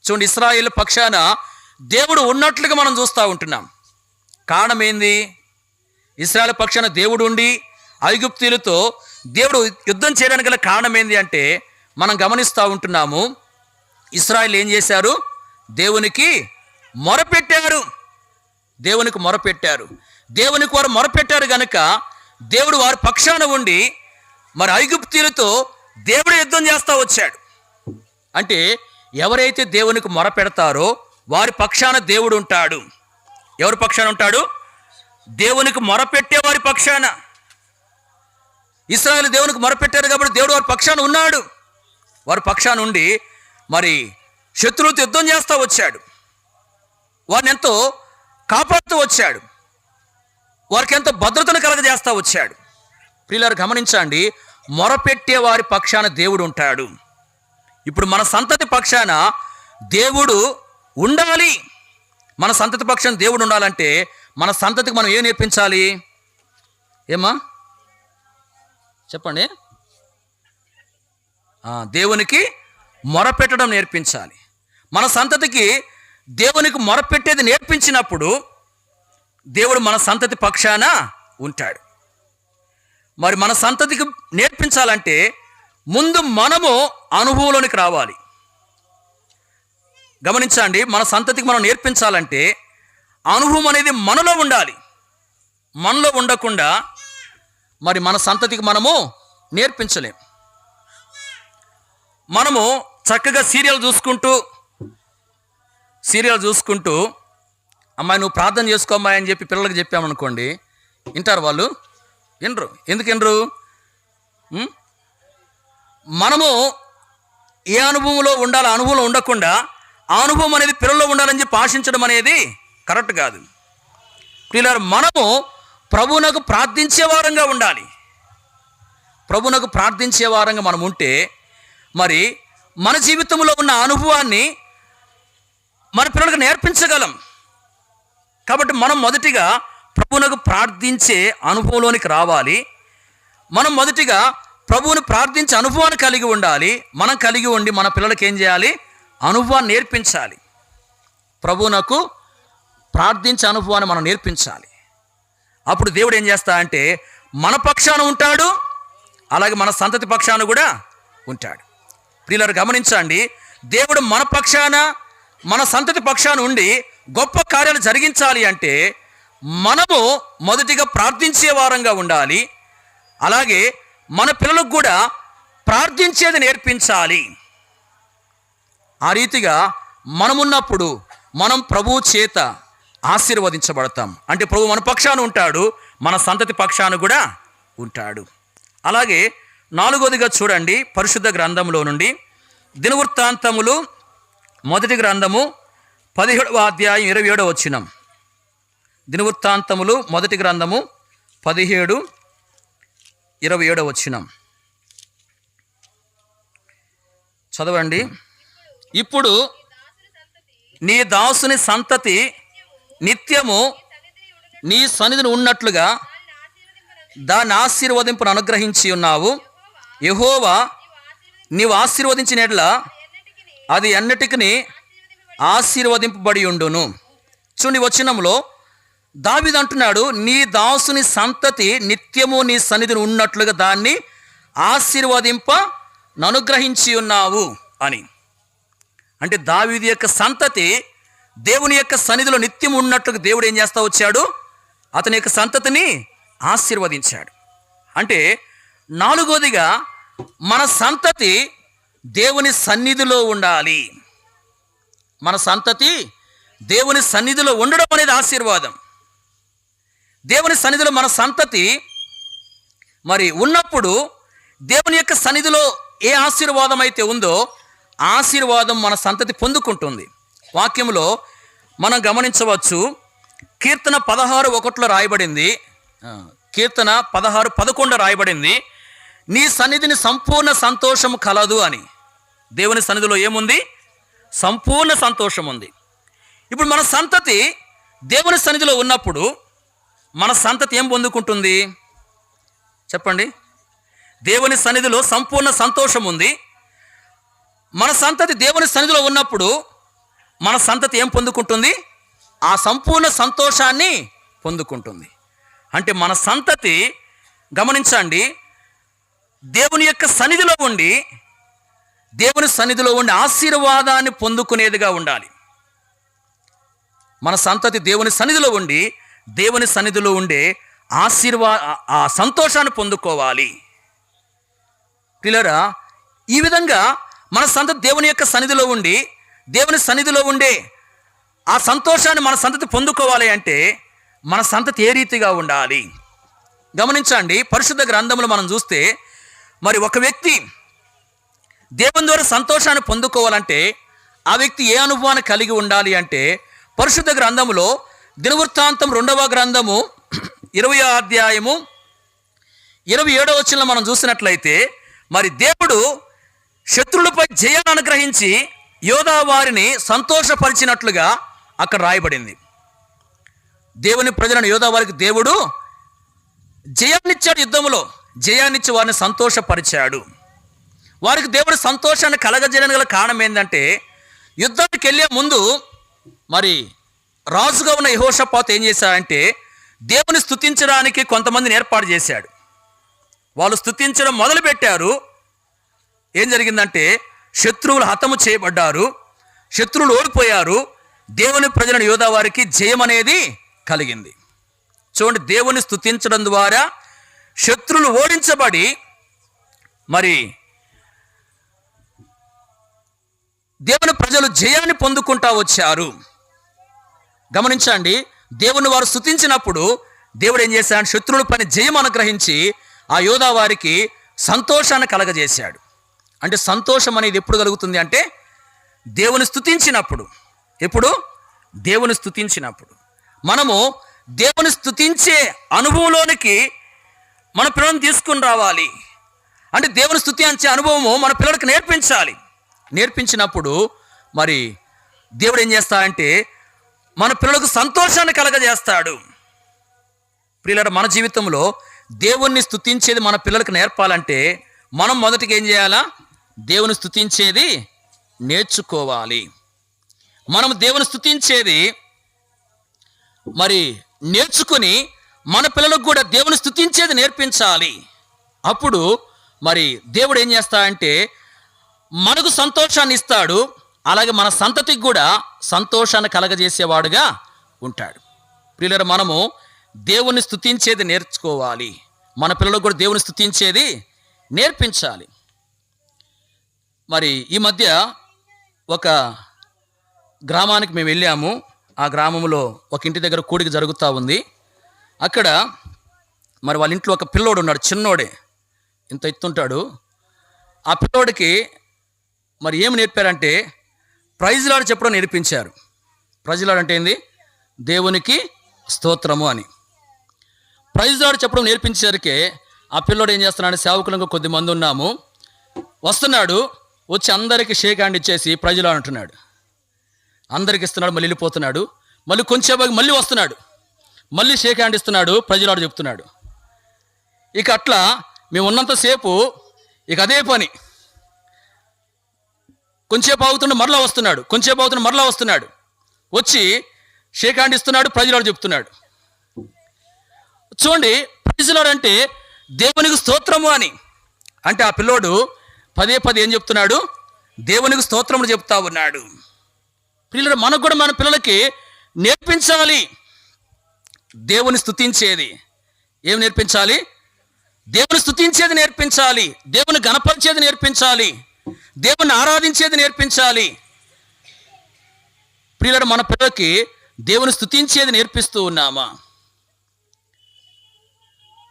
చూడండి, ఇశ్రాయేలు పక్షాన దేవుడు ఉన్నట్లుగా మనం చూస్తూ ఉంటున్నాం. కారణం ఏంది? ఇశ్రాయేలు పక్షాన దేవుడు ఉండి ఐగుప్తీయులతో దేవుడు యుద్ధం చేయడానికి గల కారణం ఏంది అంటే మనం గమనిస్తూ ఉంటున్నాము. ఇశ్రాయేలు ఏం చేశారు? దేవునికి మొరపెట్టారు. దేవునికి మొరపెట్టారు. దేవునికి వారు మొరపెట్టారు కనుక దేవుడు వారి పక్షాన ఉండి మరి ఐగుప్తీయులతో దేవుడు యుద్ధం చేస్తూ వచ్చాడు. అంటే ఎవరైతే దేవునికి మొరపెడతారో వారి పక్షాన దేవుడు ఉంటాడు. ఎవరి పక్షాన ఉంటాడు? దేవునికి మొరపెట్టే వారి పక్షాన. ఇశ్రాయేలు దేవునికి మొరపెట్టారు కాబట్టి దేవుడు వారి పక్షాన ఉన్నాడు. వారి పక్షాన ఉండి మరి శత్రువుతో యుద్ధం చేస్తూ వచ్చాడు. వారిని ఎంతో కాపాడుతూ వచ్చాడు. వారికి ఎంతో భద్రతను కలగజేస్తూ వచ్చాడు. ప్రియులారు గమనించండి, మొరపెట్టే వారి పక్షాన దేవుడు ఉంటాడు. ఇప్పుడు మన సంతతి పక్షాన దేవుడు ఉండాలి. మన సంతతి పక్షాన దేవుడు ఉండాలంటే మన సంతతికి మనం ఏం నేర్పించాలి? ఏమా చెప్పండి. దేవునికి మొరపెట్టడం నేర్పించాలి. మన సంతతికి దేవునికి మొరపెట్టేది నేర్పించినప్పుడు దేవుడు మన సంతతి పక్షాన ఉంటాడు. మరి మన సంతతికి నేర్పించాలంటే ముందు మనము అనుభవంలోనికి రావాలి. గమనించండి, మన సంతతికి మనం నేర్పించాలంటే అనుభవం అనేది మనలో ఉండాలి. మనలో ఉండకుండా మరి మన సంతతికి మనము నేర్పించలేం. మనము చక్కగా సీరియల్ చూసుకుంటూ అమ్మాయి నువ్వు ప్రార్థన చేసుకో అమ్మాయి అని చెప్పి పిల్లలకు చెప్పామనుకోండి, వింటారు వాళ్ళు? వినరు. ఎందుకు వినరు? మనము ఏ అనుభవంలో ఉండాలి, అనుభవంలో ఉండకుండా ఆ అనుభవం అనేది పిల్లల్లో ఉండాలని చెప్పి ఆశించడం అనేది కరెక్ట్ కాదు. పిల్లలు మనము ప్రభువునకు ప్రార్థించే వారంగా ఉండాలి. ప్రభువునకు ప్రార్థించే వారంగా మనం ఉంటే మరి మన జీవితంలో ఉన్న అనుభవాన్ని మన పిల్లలకు నేర్పించగలం. కాబట్టి మనం మొదటిగా ప్రభువునకు ప్రార్థించే అనుభవంలోనికి రావాలి. మనం మొదటిగా ప్రభువుని ప్రార్థించే అనుభవాన్ని కలిగి ఉండాలి. మనం కలిగి ఉండి మన పిల్లలకి ఏం చేయాలి? అనుభవాన్ని నేర్పించాలి. ప్రభువునకు ప్రార్థించే అనుభవాన్ని మనం నేర్పించాలి. అప్పుడు దేవుడు ఏం చేస్తా అంటే మన పక్షాన ఉంటాడు, అలాగే మన సంతతి పక్షాన కూడా ఉంటాడు. ప్రియులారు గమనించండి, దేవుడు మన పక్షాన మన సంతతి పక్షాన ఉండి గొప్ప కార్యాలు జరిగించాలి అంటే మనము మొదటిగా ప్రార్థించే వారంగా ఉండాలి. అలాగే మన పిల్లలకు కూడా ప్రార్థించేది నేర్పించాలి. ఆ రీతిగా మనమున్నప్పుడు మనం ప్రభువు చేత ఆశీర్వదించబడతాం. అంటే ప్రభు మన పక్షాన ఉంటాడు, మన సంతతి పక్షాన కూడా ఉంటాడు. అలాగే 4వదిగా చూడండి, పరిశుద్ధ గ్రంథంలో నుండి దినవృత్తాంతములు 1 గ్రంథము 17వ అధ్యాయం 27వ వచనం. దినవృత్తాంతములు 1 గ్రంథము 17:27 వచనం చదవండి. ఇప్పుడు నీ దాసుని సంతతి నిత్యము నీ సన్నిధిని ఉన్నట్లుగా దాన్ని ఆశీర్వదింపును అనుగ్రహించి ఉన్నావు. యెహోవా నీవు ఆశీర్వదించిన యెడల అది ఎన్నటికీ ఆశీర్వదింపబడి ఉండును. చూడండి, వచనంలో దావీదు అంటున్నాడు, నీ దాసుని సంతతి నిత్యము నీ సన్నిధిని ఉన్నట్లుగా దాన్ని అనుగ్రహించి ఉన్నావు అని. అంటే దావీదు యొక్క సంతతి దేవుని యొక్క సన్నిధిలో నిత్యం ఉన్నట్లుగా దేవుడు ఏం చేస్తా వచ్చాడు? అతని యొక్క సంతతిని ఆశీర్వదించాడు. అంటే 4వదిగా మన సంతతి దేవుని సన్నిధిలో ఉండాలి. మన సంతతి దేవుని సన్నిధిలో ఉండడం అనేది ఆశీర్వాదం. దేవుని సన్నిధిలో మన సంతతి మరి ఉన్నప్పుడు దేవుని యొక్క సన్నిధిలో ఏ ఆశీర్వాదం అయితే ఉందో ఆశీర్వాదం మన సంతతి పొందుకుంటుంది. వాక్యంలో మనం గమనించవచ్చు, కీర్తన 16:1 రాయబడింది, కీర్తన 16:11 రాయబడింది, నీ సన్నిధిని సంపూర్ణ సంతోషము కలదు అని. దేవుని సన్నిధిలో ఏముంది? సంపూర్ణ సంతోషం ఉంది. ఇప్పుడు మన సంతతి దేవుని సన్నిధిలో ఉన్నప్పుడు మన సంతతి ఏం పొందుకుంటుంది చెప్పండి? దేవుని సన్నిధిలో సంపూర్ణ సంతోషం ఉంది. మన సంతతి దేవుని సన్నిధిలో ఉన్నప్పుడు మన సంతతి ఏం పొందుకుంటుంది? ఆ సంపూర్ణ సంతోషాన్ని పొందుకుంటుంది. అంటే మన సంతతి గమనించండి, దేవుని యొక్క సన్నిధిలో ఉండి ఆశీర్వాదాన్ని పొందుకునేదిగా ఉండాలి. మన సంతతి దేవుని సన్నిధిలో ఉండి దేవుని సన్నిధిలో ఉండే ఆ సంతోషాన్ని పొందుకోవాలి. పిల్లరా, ఈ విధంగా మన సంతతి దేవుని యొక్క సన్నిధిలో ఉండి దేవుని సన్నిధిలో ఉండే ఆ సంతోషాన్ని మన సంతతి పొందుకోవాలి అంటే మన సంతతి ఏ రీతిగా ఉండాలి? గమనించండి, పరిశుద్ధ గ్రంథంలో మనం చూస్తే మరి ఒక వ్యక్తి దేవుని ద్వారా సంతోషాన్ని పొందుకోవాలంటే ఆ వ్యక్తి ఏ అనుభవాన్ని కలిగి ఉండాలి అంటే పరిశుద్ధ గ్రంథములో దినవృత్తాంతం 2వ గ్రంథము 20వ అధ్యాయము 27వ వచనంలో మనం చూసినట్లయితే మరి దేవుడు శత్రువులపై జయాన్ని అనుగ్రహించి యోధా వారిని సంతోషపరిచినట్లుగా అక్కడ రాయబడింది. దేవుని ప్రజలను యోధా వారికి దేవుడు జయాన్నిచ్చాడు, యుద్ధములో జయాన్నిచ్చి వారిని సంతోషపరిచాడు. వారికి దేవుడు సంతోషాన్ని కలగజేయడానికి గల కారణం ఏంటంటే యుద్ధానికి వెళ్ళే ముందు మరి రాజుగా ఉన్న యెహోషాపాతు ఏం చేశాడంటే దేవుని స్తుతించడానికి కొంతమందిని ఏర్పాటు చేశాడు. వాళ్ళు స్తుతించడం మొదలుపెట్టారు. ఏం జరిగిందంటే శత్రువులు హతము చేయబడ్డారు, శత్రువులు ఓడిపోయారు. దేవుని ప్రజలను యోధా వారికి జయం అనేది కలిగింది. చూడండి, దేవుని స్తుతించడం ద్వారా శత్రువులు ఓడించబడి మరి దేవుని ప్రజలు జయాన్ని పొందుకుంటా వచ్చారు. గమనించండి, దేవుని వారు స్తుతించినప్పుడు దేవుడు ఏం చేశాడు? శత్రువుల పైన జయం అనుగ్రహించి ఆ యోధా వారికి సంతోషాన్ని కలగజేశాడు. అంటే సంతోషం అనేది ఎప్పుడు కలుగుతుంది అంటే దేవుని స్తుతించినప్పుడు. ఎప్పుడు? దేవుని స్తుతించినప్పుడు. మనము దేవుని స్తుతించే అనుభవంలోనికి మన పిల్లలను తీసుకుని రావాలి. అంటే దేవుని స్తుతించే అనుభవము మన పిల్లలకు నేర్పించాలి. నేర్పించినప్పుడు మరి దేవుడు ఏం చేస్తాడంటే మన పిల్లలకు సంతోషాన్ని కలగజేస్తాడు. ప్రియులారా, మన జీవితంలో దేవుణ్ణి స్తుతించేది మన పిల్లలకు నేర్పాలంటే మనం మొదటిగా ఏం చేయాలా? దేవుని స్తుతించేది నేర్చుకోవాలి. మనం దేవుని స్తుతించేది మరి నేర్చుకుని మన పిల్లలకు కూడా దేవుని స్తుతించేది నేర్పించాలి. అప్పుడు మరి దేవుడు ఏం చేస్తాడంటే మనకు సంతోషాన్ని ఇస్తాడు, అలాగే మన సంతతికి కూడా సంతోషాన్ని కలగజేసేవాడుగా ఉంటాడు. ప్రియులారా, మనము దేవుని స్తుతించేది నేర్చుకోవాలి, మన పిల్లలకు కూడా దేవుని స్తుతించేది నేర్పించాలి. మరి ఈ మధ్య ఒక గ్రామానికి మేము వెళ్ళాము. ఆ గ్రామంలో ఒక ఇంటి దగ్గర కూడిక జరుగుతూ ఉంది. అక్కడ మరి వాళ్ళ ఇంట్లో ఒక పిల్లోడు ఉన్నాడు, చిన్నోడే, ఇంత ఎత్తుంటాడు. ఆ పిల్లోడికి మరి ఏమి నేర్పారంటే ప్రైజ్ లార్డ్ చెప్పడం నేర్పించారు. ప్రైజ్ లార్డ్ అంటే ఏంది? దేవునికి స్తోత్రము అని. ప్రైజ్ లార్డ్ చెప్పడం నేర్పించేసరికి ఆ పిల్లోడు ఏం చేస్తున్నాడు, సేవకులంగా కొద్దిమంది ఉన్నాము, వస్తున్నాడు, వచ్చి అందరికీ షేక్ హ్యాండ్ ఇచ్చేసి ప్రైజ్ లార్డ్ అంటున్నాడు. అందరికి ఇస్తున్నాడు, మళ్ళీ వెళ్ళిపోతున్నాడు. మళ్ళీ కొంచెంసేపు మళ్ళీ వస్తున్నాడు, మళ్ళీ షేక్ హ్యాండ్ ఇస్తున్నాడు, ప్రైజ్ లార్డ్ చెప్తున్నాడు. ఇక అట్లా మేము ఉన్నంతసేపు ఇక అదే పని. కొంచెంసేపు ఆగుతుండే మరలా వస్తున్నాడు, కొంచెంసేపు ఆగుతుండే మరలా వస్తున్నాడు, వచ్చి షేక్ హ్యాండ్ ఇస్తున్నాడు, ప్రైజ్ లార్డ్ చెప్తున్నాడు. చూడండి, ప్రైజ్ లార్డ్ అంటే దేవునికి స్తోత్రము అని. అంటే ఆ పిల్లోడు పదే పదే ఏం చెప్తున్నాడు? దేవునికి స్తోత్రములు చెప్తా ఉన్నాడు. పిల్లలు మనకు కూడా మన పిల్లలకి నేర్పించాలి దేవుని స్తుతించేది. ఏం నేర్పించాలి? దేవుని స్తుతించేది నేర్పించాలి, దేవుని గణపరిచేది నేర్పించాలి, దేవుని ఆరాధించేది నేర్పించాలి. పిల్లలు మన పిల్లలకి దేవుని స్తుతించేది నేర్పిస్తూ ఉన్నామా?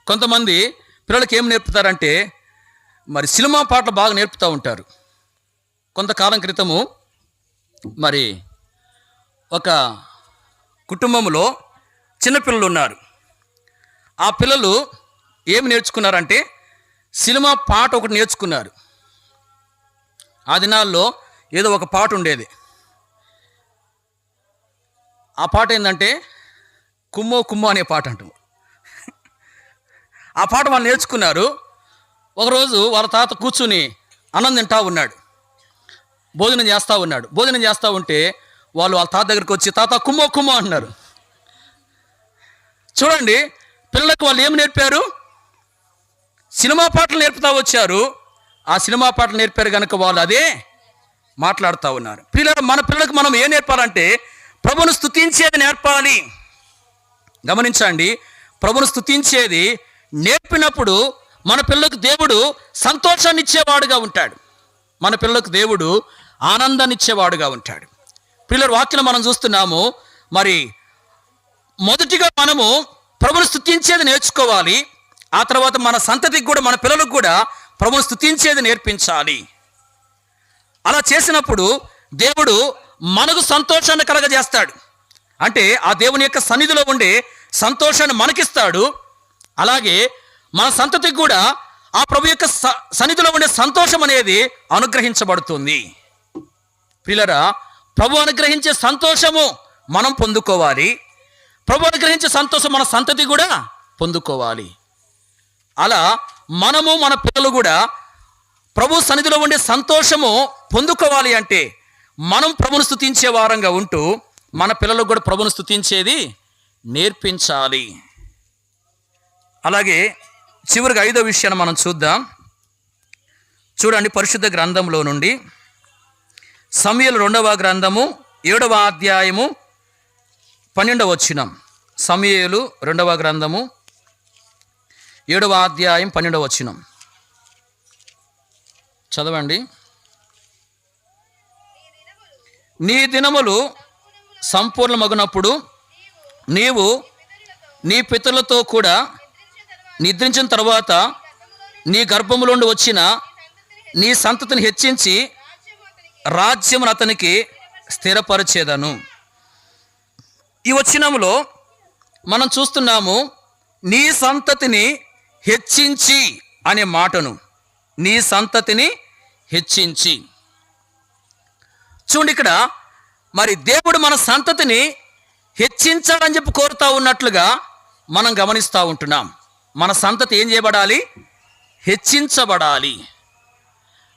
కొంతమంది పిల్లలకి ఏం నేర్పుతారంటే మరి సినిమా పాటలు బాగా నేర్పుతూ ఉంటారు. కొంతకాలం క్రితము మరి ఒక కుటుంబంలో చిన్నపిల్లలు ఉన్నారు. ఆ పిల్లలు ఏమి నేర్చుకున్నారంటే సినిమా పాట ఒకటి నేర్చుకున్నారు. ఆ దినాల్లో ఏదో ఒక పాట ఉండేది. ఆ పాట ఏంటంటే కుమ్మో కుమ్మో అనే పాట అంటారు. ఆ పాట వాళ్ళు నేర్చుకున్నారు. ఒకరోజు వాళ్ళ తాత కూర్చుని అన్నం తింటా ఉన్నాడు, భోజనం చేస్తూ ఉన్నాడు. భోజనం చేస్తూ ఉంటే వాళ్ళు వాళ్ళ తాత దగ్గరికి వచ్చి తాత కుమ్మో కుమ్మో అంటున్నారు. చూడండి, పిల్లలకు వాళ్ళు ఏమి నేర్పారు? సినిమా పాటలు నేర్పుతూ వచ్చారు. ఆ సినిమా పాటలు నేర్పారు కనుక వాళ్ళు అదే మాట్లాడుతూ ఉన్నారు. పిల్లలు మన పిల్లలకు మనం ఏం నేర్పాలంటే ప్రభువును స్తుతించేది నేర్పాలి. గమనించండి, ప్రభువును స్తుతించేది నేర్పినప్పుడు మన పిల్లలకు దేవుడు సంతోషాన్ని ఇచ్చేవాడుగా ఉంటాడు, మన పిల్లలకు దేవుడు ఆనందాన్ని ఇచ్చేవాడుగా ఉంటాడు. పిల్లల వాక్యం మనం చూస్తున్నాము. మరి మొదటిగా మనము ప్రభువును స్తుతించేది నేర్చుకోవాలి. ఆ తర్వాత మన సంతతికి కూడా, మన పిల్లలకు కూడా ప్రభువును స్తుతించేది నేర్పించాలి. అలా చేసినప్పుడు దేవుడు మనకు సంతోషాన్ని కలగజేస్తాడు. అంటే ఆ దేవుని యొక్క సన్నిధిలో ఉండే సంతోషాన్ని మనకిస్తాడు. అలాగే మన సంతతికి కూడా ఆ ప్రభు యొక్క సన్నిధిలో ఉండే సంతోషం అనేది అనుగ్రహించబడుతుంది. పిల్లరా, ప్రభు అనుగ్రహించే సంతోషము మనం పొందుకోవాలి. ప్రభు అనుగ్రహించే సంతోషం మన సంతతి కూడా పొందుకోవాలి. అలా మనము మన పిల్లలు కూడా ప్రభు సన్నిధిలో ఉండే సంతోషము పొందుకోవాలి అంటే మనం ప్రభువును స్తుతించే వారంగా ఉంటూ మన పిల్లలకు కూడా ప్రభువును స్తుతించేది నేర్పించాలి. అలాగే చివరిగా 5వ విషయాన్ని మనం చూద్దాం. చూడండి, పరిశుద్ధ గ్రంథంలో నుండి సమూయేలు 2వ గ్రంథము 7వ అధ్యాయము 12వ వచనం. సమూయేలు 2వ గ్రంథము 7వ అధ్యాయం 12వ వచనం చదవండి. నీ దినములు సంపూర్ణమగునప్పుడు నీవు నీ పితరులతో కూడా నిద్రించిన తర్వాత నీ గర్భములోండి వచ్చిన నీ సంతతిని హెచ్చించి రాజ్యమును అతనికి స్థిరపరిచేదను. ఈ వచనములో మనం చూస్తున్నాము నీ సంతతిని హెచ్చించి అనే మాటను. నీ సంతతిని హెచ్చించి. చూడండి, ఇక్కడ మరి దేవుడు మన సంతతిని హెచ్చించాలని చెప్పి కోరుతూ ఉన్నట్లుగా మనం గమనిస్తూ ఉంటున్నాం. మన సంతతి ఏం చేయబడాలి? హెచ్చించబడాలి.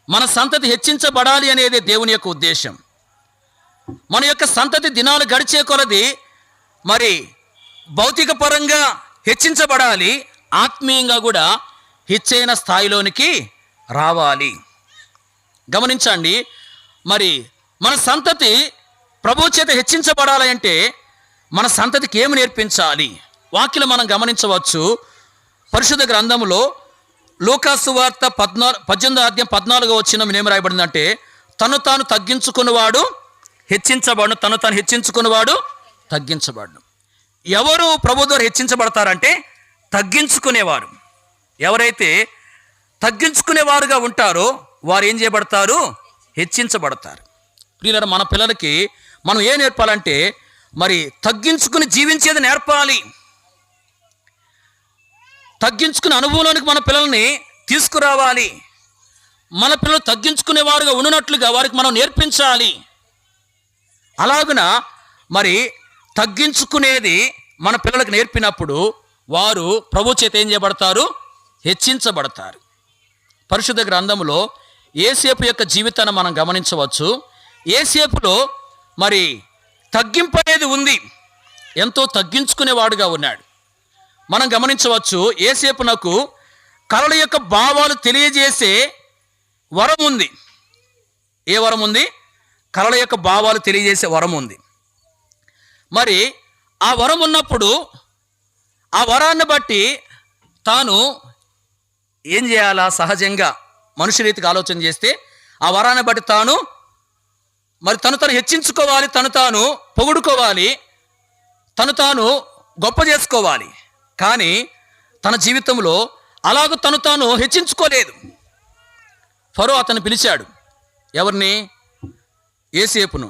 మన సంతతి హెచ్చించబడాలి అనేది దేవుని యొక్క ఉద్దేశం. మన యొక్క సంతతి దినాలు గడిచే కొలది మరి భౌతిక పరంగా హెచ్చించబడాలి, ఆత్మీయంగా కూడా హెచ్చైన స్థాయిలోనికి రావాలి. గమనించండి, మరి మన సంతతి ప్రభు చేత హెచ్చించబడాలి అంటే మన సంతతికి ఏమి నేర్పించాలి? వాక్యం మనం గమనించవచ్చు. పరిశుద్ధ గ్రంథంలో లూకాసు వార్త 18వ అధ్యాయం 14వ వచనం ఏమి రాయబడిందంటే తను తాను తగ్గించుకున్నవాడు హెచ్చించబడు, తను తాను హెచ్చించుకున్నవాడు తగ్గించబడడం. ఎవరు ప్రభు ద్వారా హెచ్చించబడతారంటే తగ్గించుకునేవారు. ఎవరైతే తగ్గించుకునేవారుగా ఉంటారో వారు ఏం చేయబడతారు? హెచ్చించబడతారు. ప్రియులారా, మన పిల్లలకి మనం ఏం నేర్పాలంటే మరి తగ్గించుకుని జీవించేది నేర్పాలి. తగ్గించుకునే అనుభవంలోనికి మన పిల్లల్ని తీసుకురావాలి. మన పిల్లలు తగ్గించుకునేవారుగా ఉన్నట్లుగా వారికి మనం నేర్పించాలి. అలాగున మరి తగ్గించుకునేది మన పిల్లలకు నేర్పినప్పుడు వారు ప్రభు చేత ఏం చేయబడతారు? హెచ్చించబడతారు. పరిశుద్ధ గ్రంథములో యోసేపు యొక్క జీవితాన్ని మనం గమనించవచ్చు. యోసేపులో మరి తగ్గింపు అనేది ఉంది. ఎంతో తగ్గించుకునేవాడుగా ఉన్నాడు. మనం గమనించవచ్చు, యోసేపునకు కలల యొక్క భావాలు తెలియజేసే వరం ఉంది. ఏ వరం ఉంది? కలల యొక్క భావాలు తెలియజేసే వరం ఉంది. మరి ఆ వరం ఉన్నప్పుడు ఆ వరాన్ని బట్టి తాను ఏం చేయాలా? సహజంగా మనుష్య రీతికి ఆలోచన చేస్తే ఆ వరాన్ని బట్టి తాను తను హెచ్చించుకోవాలి, తాను పొగుడుకోవాలి, తాను గొప్ప చేసుకోవాలి. కానీ తన జీవితంలో అలాగ తాను హెచ్చించుకోలేదు. ఫరో అతను పిలిచాడు. ఎవరిని? యోసేపును.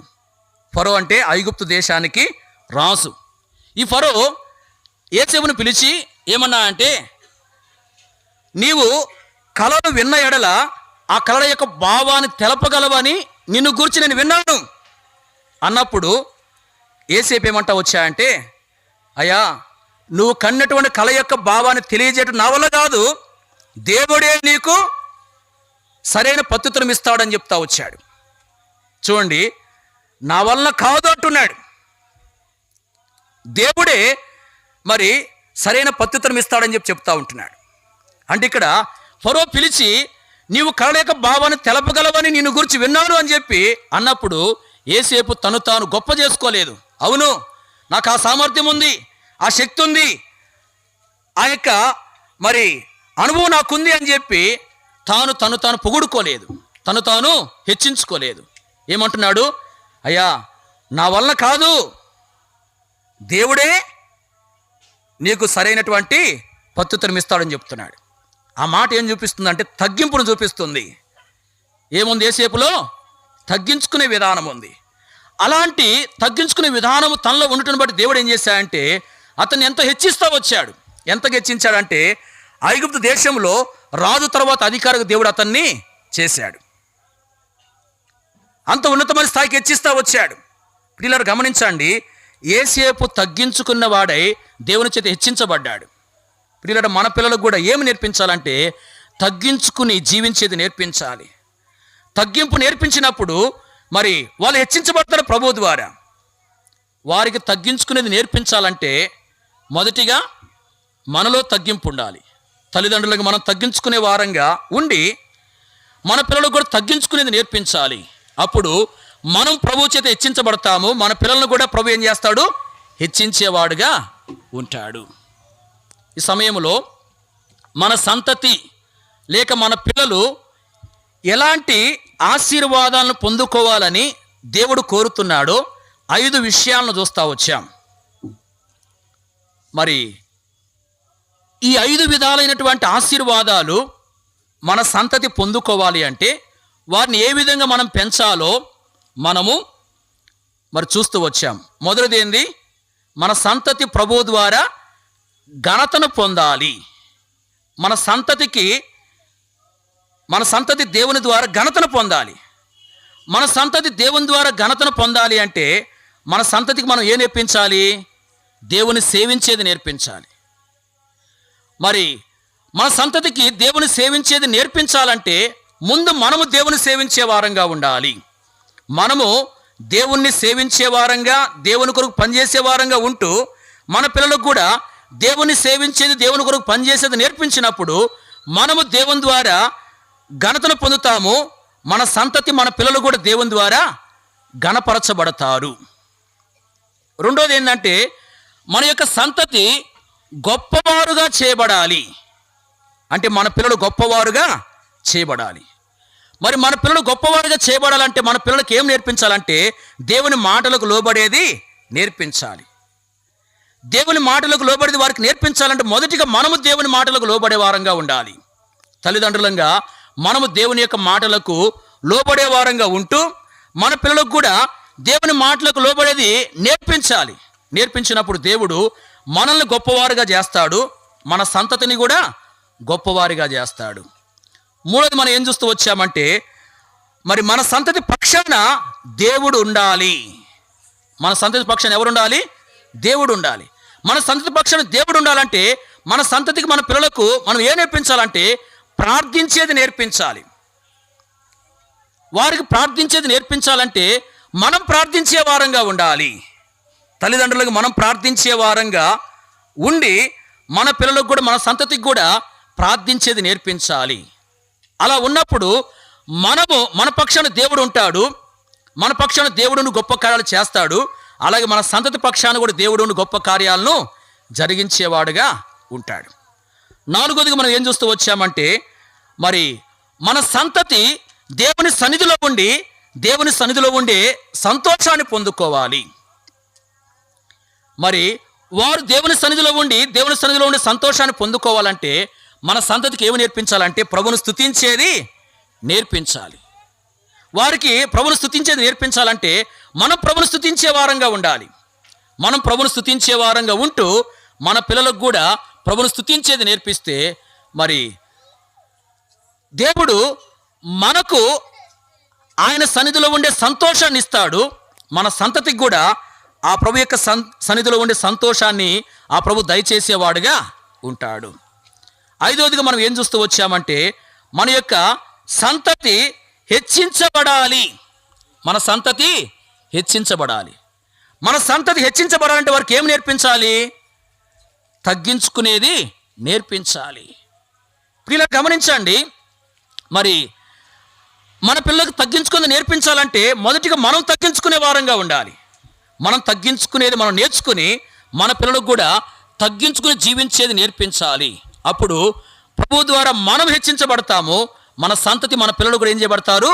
ఫరో అంటే ఐగుప్తు దేశానికి రాజు. ఈ ఫరో యోసేపును పిలిచి ఏమన్నా అంటే, నీవు కలలు విన్న ఎడల ఆ కళల యొక్క భావాన్ని తెలపగలవని నిన్ను గురించి నేను విన్నాను అన్నప్పుడు యోసేపు ఏమంటా వచ్చాయంటే, అయ్యా, నువ్వు కన్నటువంటి కళ యొక్క భావాన్ని తెలియజేయటం నా వల్ల కాదు, దేవుడే నీకు సరైన ప్రత్యుత్తరం ఇస్తాడని చెప్తా వచ్చాడు. చూడండి, నా వలన కాదు అంటున్నాడు. దేవుడే మరి సరైన ప్రత్యుత్తరం ఇస్తాడని చెప్తా ఉంటున్నాడు. అంటే ఇక్కడ ఫరో పిలిచి నీవు కళ యొక్క భావాన్ని తెలపగలవని నిన్ను గురించి విన్నాను అని చెప్పి అన్నప్పుడు యోసేపు తాను గొప్ప చేసుకోలేదు. అవును, నాకు ఆ సామర్థ్యం ఉంది, ఆ శక్తి ఉంది, ఆ యొక్క మరి అనుభవం నాకుంది అని చెప్పి తాను పొగుడుకోలేదు, తాను హెచ్చించుకోలేదు. ఏమంటున్నాడు? అయ్యా, నా వలన కాదు, దేవుడే నీకు సరైనటువంటి ప్రత్యుత్తరం ఇస్తాడని చెప్తున్నాడు. ఆ మాట ఏం చూపిస్తుంది అంటే తగ్గింపును చూపిస్తుంది. ఏముంది? యోసేపులో తగ్గించుకునే విధానం ఉంది. అలాంటి తగ్గించుకునే విధానం తనలో ఉండటం బట్టి దేవుడు ఏం చేశాడంటే అతన్ని ఎంతో హెచ్చిస్తూ వచ్చాడు. ఎంతగా హెచ్చించాడంటే ఐగుప్తు దేశంలో రాజు తర్వాత అధికారికి దేవుడు అతన్ని చేశాడు. అంత ఉన్నతమైన స్థాయికి హెచ్చిస్తూ వచ్చాడు. పిల్లలు గమనించండి, యోసేపు తగ్గించుకున్న వాడై దేవుని చేత హెచ్చించబడ్డాడు. పిల్లలు, మన పిల్లలకు కూడా ఏమి నేర్పించాలంటే తగ్గించుకుని జీవించేది నేర్పించాలి. తగ్గింపు నేర్పించినప్పుడు మరి వాళ్ళు హెచ్చించబడతారు ప్రభు ద్వారా. వారికి తగ్గించుకునేది నేర్పించాలంటే మొదటిగా మనలో తగ్గింపు ఉండాలి. తల్లిదండ్రులకు మనం తగ్గించుకునే వారంగా ఉండి మన పిల్లలకు కూడా తగ్గించుకునేది నేర్పించాలి. అప్పుడు మనం ప్రభు చేత హెచ్చించబడతాము. మన పిల్లలను కూడా ప్రభు ఏం చేస్తాడు? హెచ్చించేవాడుగా ఉంటాడు. ఈ సమయంలో మన సంతతి లేక మన పిల్లలు ఎలాంటి ఆశీర్వాదాలను పొందుకోవాలని దేవుడు కోరుతున్నాడో 5 విషయాలను చూస్తూ వచ్చాం. మరి ఈ 5 విధాలైనటువంటి ఆశీర్వాదాలు మన సంతతి పొందుకోవాలి అంటే వారిని ఏ విధంగా మనం పెంచాలో మనము మరి చూస్తూ వచ్చాం. మొదటిది ఏంది? మన సంతతి ప్రభువు ద్వారా ఘనతను పొందాలి. మన సంతతి దేవుని ద్వారా ఘనతను పొందాలి. మన సంతతి దేవుని ద్వారా ఘనతను పొందాలి అంటే మన సంతతికి మనం ఏం నేర్పించాలి? దేవుని సేవించేది నేర్పించాలి. మరి మన సంతతికి దేవుని సేవించేది నేర్పించాలంటే ముందు మనము దేవుని సేవించే వారంగా ఉండాలి. మనము దేవుణ్ణి సేవించే వారంగా, దేవుని కొరకు పనిచేసే వారంగా ఉంటూ మన పిల్లలకు కూడా దేవుని సేవించేది, దేవుని కొరకు పనిచేసేది నేర్పించినప్పుడు మనము దేవుని ద్వారా ఘనతను పొందుతాము. మన సంతతి, మన పిల్లలు కూడా దేవుని ద్వారా ఘనపరచబడతారు. రెండోది ఏంటంటే మన యొక్క సంతతి గొప్పవారుగా చేయబడాలి. అంటే మన పిల్లలు గొప్పవారుగా చేయబడాలి. మరి మన పిల్లలు గొప్పవారుగా చేయబడాలంటే మన పిల్లలకి ఏం నేర్పించాలంటే దేవుని మాటలకు లోబడేది నేర్పించాలి. దేవుని మాటలకు లోబడేది వారికి నేర్పించాలంటే మొదటిగా మనము దేవుని మాటలకు లోబడే వారంగా ఉండాలి. తల్లిదండ్రులంగా మనము దేవుని యొక్క మాటలకు లోబడే వారంగా ఉంటూ మన పిల్లలకు కూడా దేవుని మాటలకు లోబడేది నేర్పించాలి. నేర్పించినప్పుడు దేవుడు మనల్ని గొప్పవారుగా చేస్తాడు, మన సంతతిని కూడా గొప్పవారిగా చేస్తాడు. మూడోది మనం ఏం చూస్తూ వచ్చామంటే, మరి మన సంతతి పక్షాన దేవుడు ఉండాలి. మన సంతతి పక్షాన ఎవరు ఉండాలి? దేవుడు ఉండాలి. మన సంతతి పక్షాన దేవుడు ఉండాలంటే మన సంతతికి, మన పిల్లలకు మనం ఏం నేర్పించాలంటే ప్రార్థించేది నేర్పించాలి. వారికి ప్రార్థించేది నేర్పించాలంటే మనం ప్రార్థించే వారంగా ఉండాలి. తల్లిదండ్రులకు మనం ప్రార్థించే వారంగా ఉండి మన పిల్లలకు కూడా, మన సంతతికి కూడా ప్రార్థించేది నేర్పించాలి. అలా ఉన్నప్పుడు మనము, మన పక్షాన దేవుడు ఉంటాడు, మన పక్షాన దేవుడును గొప్ప కార్యాలు చేస్తాడు. అలాగే మన సంతతి పక్షాన కూడా దేవుడును గొప్ప కార్యాలను జరిగించేవాడుగా ఉంటాడు. నాలుగోదిగా మనం ఏం చూస్తూ వచ్చామంటే, మరి మన సంతతి దేవుని సన్నిధిలో ఉండి సంతోషాన్ని పొందుకోవాలి. మరి వారు దేవుని సన్నిధిలో ఉండి సంతోషాన్ని పొందుకోవాలంటే మన సంతతికి ఏమి నేర్పించాలంటే ప్రభువును స్తుతించేది నేర్పించాలి. వారికి ప్రభువును స్తుతించేది నేర్పించాలంటే మనం ప్రభువును స్తుతించే వారంగా ఉండాలి. మనం ప్రభువును స్తుతించే వారంగా ఉంటూ మన పిల్లలకు కూడా ప్రభువును స్తుతించేది నేర్పిస్తే మరి దేవుడు మనకు ఆయన సన్నిధిలో ఉండే సంతోషాన్ని ఇస్తాడు. మన సంతతికి కూడా ఆ ప్రభు యొక్క సన్నిధిలో ఉండే సంతోషాన్ని ఆ ప్రభు దయచేసేవాడుగా ఉంటాడు. ఐదవదిగా మనం ఏం చూస్తూ వచ్చామంటే, మన యొక్క సంతతి హెచ్చించబడాలి. మన సంతతి హెచ్చించబడాలి. మన సంతతి హెచ్చించబడాలంటే వారికి ఏం నేర్పించాలి? తగ్గించుకునేది నేర్పించాలి. ఇలా గమనించండి, మరి మన పిల్లలకు తగ్గించుకునేది నేర్పించాలంటే మొదటిగా మనం తగ్గించుకునే వారంగా ఉండాలి. మనం తగ్గించుకునేది మనం నేర్చుకుని మన పిల్లలకు కూడా తగ్గించుకుని జీవించేది నేర్పించాలి. అప్పుడు ప్రభు ద్వారా మనం హెచ్చించబడతాము, మన సంతతి, మన పిల్లలు కూడా ఏం చేయబడతారు?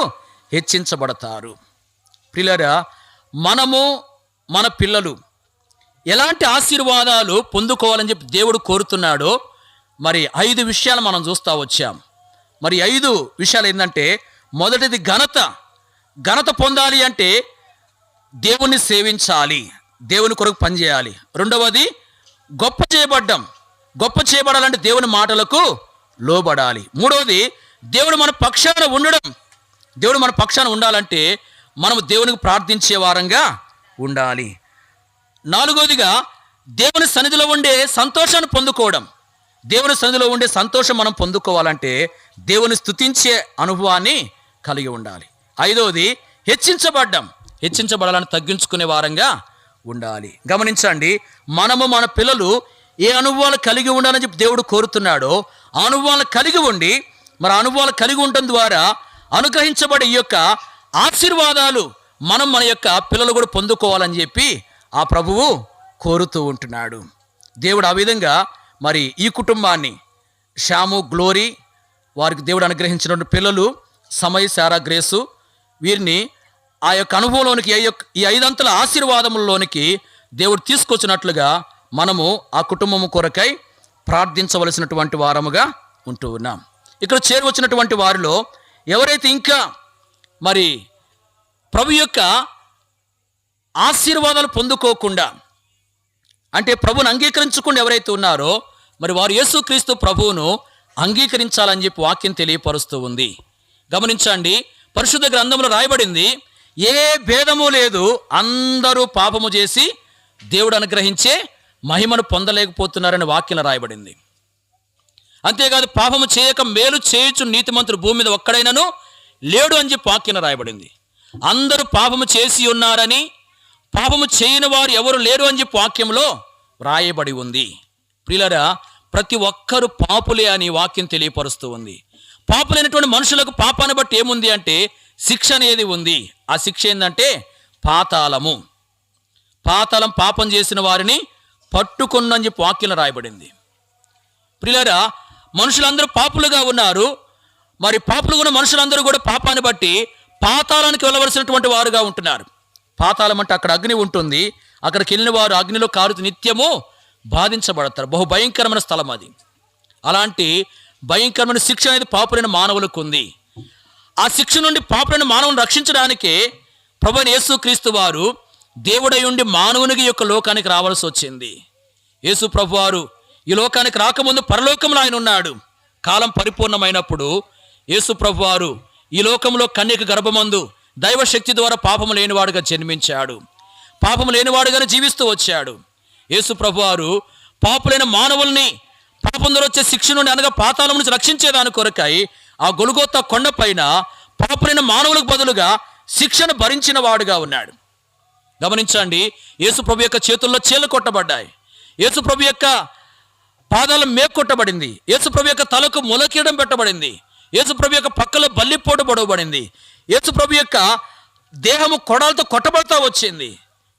హెచ్చించబడతారు. ప్రియులారా, మనము, మన పిల్లలు ఎలాంటి ఆశీర్వాదాలు పొందుకోవాలని చెప్పి దేవుడు కోరుతున్నాడో మరి 5 విషయాలు మనం చూస్తూ వచ్చాం. మరి 5 విషయాలు ఏంటంటే, మొదటిది ఘనత పొందాలి అంటే దేవుణ్ణి సేవించాలి, దేవుని కొరకు పనిచేయాలి. రెండవది గొప్ప చేయబడాలంటే దేవుని మాటలకు లోబడాలి. మూడవది దేవుడు మన పక్షాన ఉండాలంటే మనము దేవునికి ప్రార్థించే వారంగా ఉండాలి. నాలుగవదిగా దేవుని సన్నిధిలో ఉండే సంతోషాన్ని పొందుకోవడం. దేవుని సన్నిధిలో ఉండే సంతోషం మనం పొందుకోవాలంటే దేవుని స్తుతించే అనుభవాన్ని కలిగి ఉండాలి. ఐదవది హెచ్చించబడాలని తగ్గించుకునే వారంగా ఉండాలి. గమనించండి, మనము, మన పిల్లలు ఏ అనుభవాలు కలిగి ఉండాలని చెప్పి దేవుడు కోరుతున్నాడో ఆ అనుభవాలు కలిగి ఉండి, మరి అనుభవాలు కలిగి ఉండటం ద్వారా అనుగ్రహించబడే ఈ యొక్క ఆశీర్వాదాలు మనం, మన యొక్క పిల్లలు కూడా పొందుకోవాలని చెప్పి ఆ ప్రభువు కోరుతూ ఉంటున్నాడు. దేవుడు ఆ విధంగా మరి ఈ కుటుంబాన్ని, శ్యాము, గ్లోరీ, వారికి దేవుడు అనుగ్రహించిన పిల్లలు సమయ్, శారా, గ్రేసు, వీరిని ఆ యొక్క అనుభవంలోనికి, ఈ 5 అంతల ఆశీర్వాదముల్లోనికి దేవుడు తీసుకొచ్చినట్లుగా మనము ఆ కుటుంబము కొరకై ప్రార్థించవలసినటువంటి వారముగా ఉంటూ ఉన్నాం. ఇక్కడ చేరువచ్చినటువంటి వారిలో ఎవరైతే ఇంకా మరి ప్రభు యొక్క ఆశీర్వాదాలు పొందుకోకుండా, అంటే ప్రభువును అంగీకరించకుండా ఎవరైతే ఉన్నారో మరి వారు యేసుక్రీస్తు ప్రభువును అంగీకరించాలని చెప్పి వాక్యం తెలియపరుస్తూ ఉంది. గమనించండి, పరిశుద్ధ గ్రంథంలో రాయబడింది, ఏ భేదము లేదు, అందరూ పాపము చేసి దేవుడు అనుగ్రహించే మహిమను పొందలేకపోతున్నారని వాక్యం రాయబడింది. అంతేకాదు, పాపము చేయక మేలు చేయుచు నీతిమంతుడు భూమి మీద ఒక్కడైనను లేడు అని చెప్పి వాక్యం రాయబడింది. అందరూ పాపము చేసి ఉన్నారని, పాపము చేయని వారు ఎవరు లేరు అని చెప్పి వాక్యంలో రాయబడి ఉంది. ప్రియులారా, ప్రతి ఒక్కరూ పాపులే అని వాక్యం తెలియపరుస్తూ ఉంది. పాపులైనటువంటి మనుషులకు పాపాన్ని బట్టి ఏముంది అంటే శిక్ష అనేది ఉంది. ఆ శిక్ష ఏంటంటే పాతాళం పాపం చేసిన వారిని పట్టుకున్నని చెప్పి వాక్యం రాయబడింది. ప్రియులారా, మనుషులందరూ పాపులుగా ఉన్నారు. మరి పాపులుగా ఉన్న మనుషులందరూ కూడా పాపాన్ని బట్టి పాతాళానికి వెళ్ళవలసినటువంటి వారుగా ఉంటున్నారు. పాతాళం అంటే అక్కడ అగ్ని ఉంటుంది. అక్కడికి వెళ్ళిన వారు అగ్నిలో కారుతూ నిత్యము బాధించబడతారు. బహు భయంకరమైన స్థలం అది. అలాంటి భయంకరమైన శిక్ష అనేది పాపులైన మానవులకు ఉంది. ఆ శిక్ష నుండి పాపులైన మానవులను రక్షించడానికే ప్రభువైన యేసుక్రీస్తు వారు దేవుడై ఉండి మానవునికి యొక్క లోకానికి రావాల్సి వచ్చింది. యేసు ప్రభువారు ఈ లోకానికి రాకముందు పరలోకంలో ఆయన ఉన్నాడు. కాలం పరిపూర్ణమైనప్పుడు యేసు ప్రభువారు ఈ లోకంలో కన్యక గర్భమందు దైవశక్తి ద్వారా పాపము లేనివాడుగా జన్మించాడు. పాపము లేనివాడుగానే జీవిస్తూ వచ్చాడు. యేసు ప్రభువారు పాపులైన మానవుల్ని పాపం ద్వారా వచ్చే శిక్ష నుండి అనగా పాతాళం నుంచి రక్షించేదాని కొరకై ఆ గొల్గొతా కొండపైన పాపులైన మానవులకు బదులుగా శిక్షను భరించిన వాడుగా ఉన్నాడు. గమనించండి, యేసు ప్రభు యొక్క చేతుల్లో చేలు కొట్టబడ్డాయి. యేసు ప్రభు యొక్క పాదాల మేకు కొట్టబడింది. యేసు ప్రభు యొక్క తలకు మొలకీయడం పెట్టబడింది. యేసు ప్రభు యొక్క పక్కలో బల్లిపోటు పొడవబడింది. యేసు ప్రభు యొక్క దేహము కొడాలతో కొట్టబడతా వచ్చింది.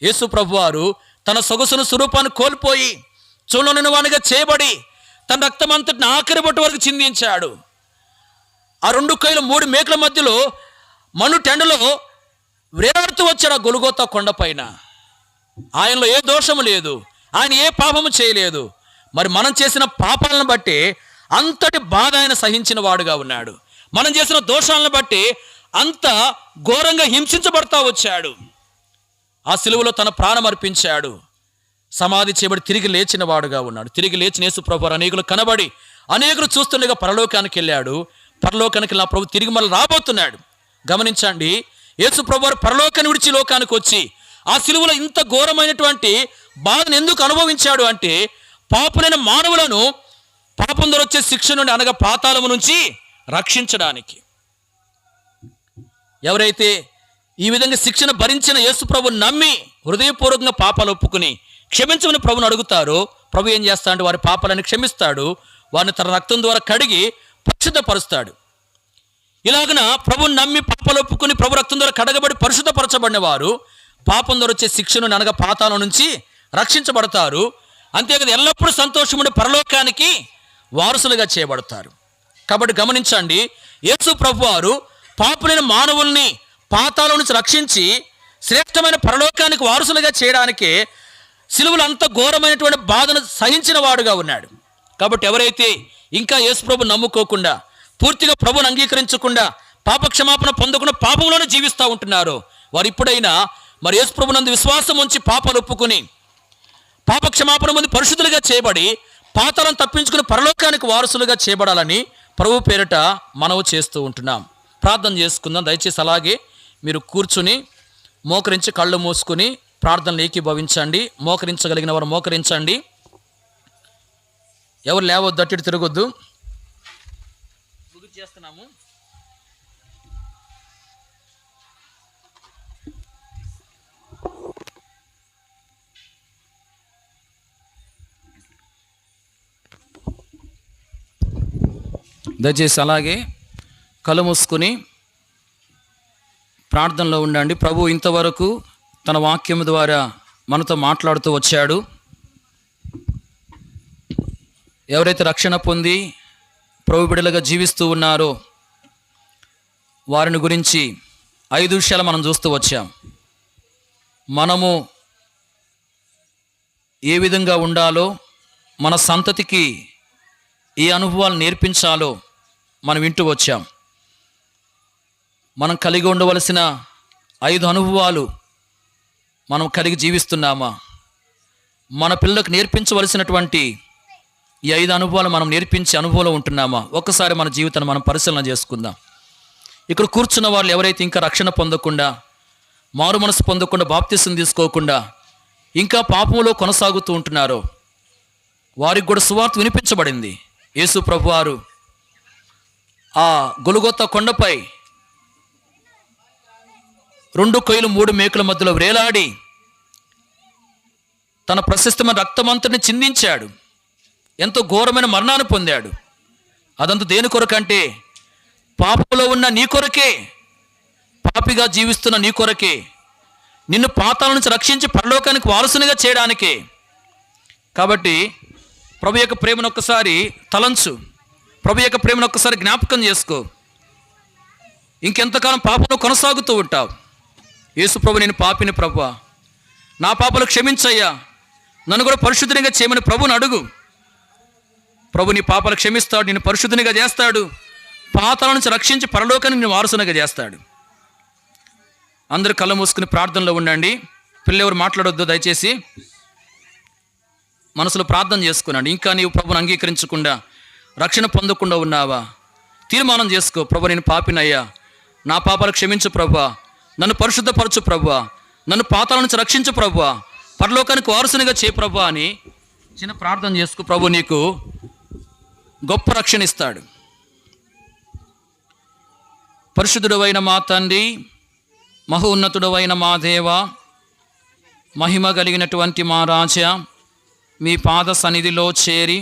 యేసు ప్రభు వారు తన సొగసును స్వరూపాన్ని కోల్పోయి చూడలేని వానిగా చేయబడి తన రక్తం అంతటిని ఆఖరి బొట్టు వరకు చిందించాడు. ఆ 2 కైలు 3 మేకుల మధ్యలో మన్ను టెండలో వేలాడుతూ వచ్చాడు ఆ గొల్గొతా కొండపైన. ఆయనలో ఏ దోషము లేదు, ఆయన ఏ పాపము చేయలేదు. మరి మనం చేసిన పాపాలను బట్టి అంతటి బాధ ఆయన సహించిన వాడుగా ఉన్నాడు. మనం చేసిన దోషాలను బట్టి అంత ఘోరంగా హింసించబడతా వచ్చాడు. ఆ సిలువలో తన ప్రాణం అర్పించాడు. సమాధి చేయబడి తిరిగి లేచిన వాడుగా ఉన్నాడు. తిరిగి లేచిన యేసు ప్రభు అనేకులు కనబడి అనేకులు చూస్తుండగా పరలోకానికి వెళ్ళాడు. పరలోకానికి నా ప్రభు తిరిగి మళ్ళీ రాబోతున్నాడు. గమనించండి, యేసు ప్రభు వారు పరలోకాన్ని విడిచి లోకానికి వచ్చి ఆ సిలువలో ఇంత ఘోరమైనటువంటి బాధను ఎందుకు అనుభవించాడు అంటే పాపులైన మానవులను పాపం ద్వారా వచ్చే శిక్ష నుండి అనగా పాతాళము నుంచి రక్షించడానికి. ఎవరైతే ఈ విధంగా శిక్షను భరించిన యేసు ప్రభుని నమ్మి హృదయపూర్వకంగా పాపాలు ఒప్పుకుని క్షమించమని ప్రభుని అడుగుతారో ప్రభు ఏం చేస్తాడు? వారి పాపాలను క్షమిస్తాడు. వారిని తన రక్తం ద్వారా కడిగి పరిశుద్ధపరుస్తాడు. ఇలాగన ప్రభుని నమ్మి పాపాలు ఒప్పుకుని ప్రభు రక్తం ద్వారా కడగబడి పరిశుద్ధపరచబడిన వారు పాపం ద్వారా వచ్చే శిక్షను అనగా పాతాళం నుంచి రక్షించబడతారు. అంతేకాదు ఎల్లప్పుడూ సంతోషముండి పరలోకానికి వారసులుగా చేయబడతారు. కాబట్టి గమనించండి, యేసు ప్రభు వారు పాపులైన మానవుల్ని పాతాళం నుంచి రక్షించి శ్రేష్టమైన పరలోకానికి వారసులుగా చేయడానికే సిలువలో అంత ఘోరమైనటువంటి బాధను సహించిన వాడుగా ఉన్నాడు. కాబట్టి ఎవరైతే ఇంకా యేసు ప్రభుని నమ్ముకోకుండా పూర్తిగా ప్రభుని అంగీకరించకుండా పాపక్షమాపణ పొందకుండా పాపంలోనే జీవిస్తూ ఉంటున్నారో వారు ఇప్పుడైనా మరి యేసు ప్రభునందు విశ్వాసం ఉంచి పాపాలు ఒప్పుకుని పాపక్షమాపణ ముందు పరిశుద్ధులుగా చేయబడి పాతాళం తప్పించుకుని పరలోకానికి వారసులుగా చేయబడాలని ప్రభు పేరిట మనవి చేస్తూ ఉంటున్నాం. ప్రార్థన చేసుకుందాం. దయచేసి అలాగే మీరు కూర్చుని మోకరించి కళ్ళు మూసుకుని ప్రార్థనలు ఏకీభవించండి. మోకరించగలిగిన వారు మోకరించండి. ఎవరు లేవద్దు, అటు తిరగొద్దు. ముగింపు చేస్తున్నాము. దయచేసి అలాగే కళ్ళు మూసుకుని ప్రార్థనలో ఉండండి. ప్రభు ఇంతవరకు తన వాక్యం ద్వారా మనతో మాట్లాడుతూ వచ్చాడు. ఎవరైతే రక్షణ పొంది ప్రభు బిడ్డలుగా జీవిస్తూ ఉన్నారో వారిని గురించి 5 విషయాలు మనం చూస్తూ వచ్చాం. మనము ఏ విధంగా ఉండాలో, మన సంతతికి ఏ అనుభవాలు నేర్పించాలో మనం వింటూ వచ్చాం. మనం కలిగి ఉండవలసిన 5 అనుభవాలు మనం కలిగి జీవిస్తున్నామా? మన పిల్లలకు నేర్పించవలసినటువంటి ఈ 5 అనుభవాలు మనం నేర్పించే అనుభవంలో ఉంటున్నామా? ఒక్కసారి మన జీవితాన్ని మనం పరిశీలన చేసుకుందాం. ఇక్కడ కూర్చున్న వాళ్ళు ఎవరైతే ఇంకా రక్షణ పొందకుండా, మారు మనసు పొందకుండా, బాప్తిసం తీసుకోకుండా ఇంకా పాపంలో కొనసాగుతూ ఉంటున్నారో వారికి కూడా సువార్త వినిపించబడింది. యేసు ప్రభువారు ఆ గొల్గొతా కొండపై 2 కొయ్యలు 3 మేకుల మధ్యలో వేలాడి తన ప్రశస్తమైన రక్తమంతటిని చిందించాడు. ఎంతో ఘోరమైన మరణాన్ని పొందాడు. అదంతా దేని కొరకంటే పాపంలో ఉన్న నీ కొరకే, పాపిగా జీవిస్తున్న నీ కొరకే, నిన్ను పాతాళం నుంచి రక్షించి పరలోకానికి వారసునిగా చేయడానికే. కాబట్టి ప్రభు యొక్క ప్రేమను ఒక్కసారి తలంచు. ప్రభు యొక్క ప్రేమను ఒక్కసారి జ్ఞాపకం చేసుకో. ఇంకెంతకాలం పాపంలో కొనసాగుతూ ఉంటావు? యేసు ప్రభు, నేను పాపిని ప్రభువా, నా పాపలు క్షమించయ్యా, నన్ను కూడా పరిశుద్ధునిగా చేయమని ప్రభుని అడుగు. ప్రభు నీ పాపాలు క్షమిస్తాడు, నేను పరిశుద్ధునిగా చేస్తాడు, పాతాళం నుంచి రక్షించి పరలోకాన్ని నేను వారసునిగా చేస్తాడు. అందరూ కళ్ళు మూసుకుని ప్రార్థనలో ఉండండి. పిల్లెవరు మాట్లాడొద్దు దయచేసి. మనసులో ప్రార్థన చేసుకున్నాడు. ఇంకా నీవు ప్రభుని అంగీకరించకుండా రక్షణ పొందకుండా ఉన్నావా? తీర్మానం చేసుకో. ప్రభు నేను పాపినయ్యా, నా పాపాలు క్షమించు ప్రభువా, నన్ను పరిశుద్ధపరచు ప్రభువా, నన్ను పాతాళం నుంచి రక్షించు ప్రభువా, పరలోకానికి వారసునిగా చేయి ప్రభువా అని చిన్న ప్రార్థన చేసుకో. ప్రభు నీకు గొప్ప రక్షణ ఇస్తాడు. పరిశుద్ధుడవైన మా తండ్రి, మహోన్నతుడవైన మా దేవ, మహిమ కలిగినటువంటి మా రాజా, మీ పాద సన్నిధిలో చేరి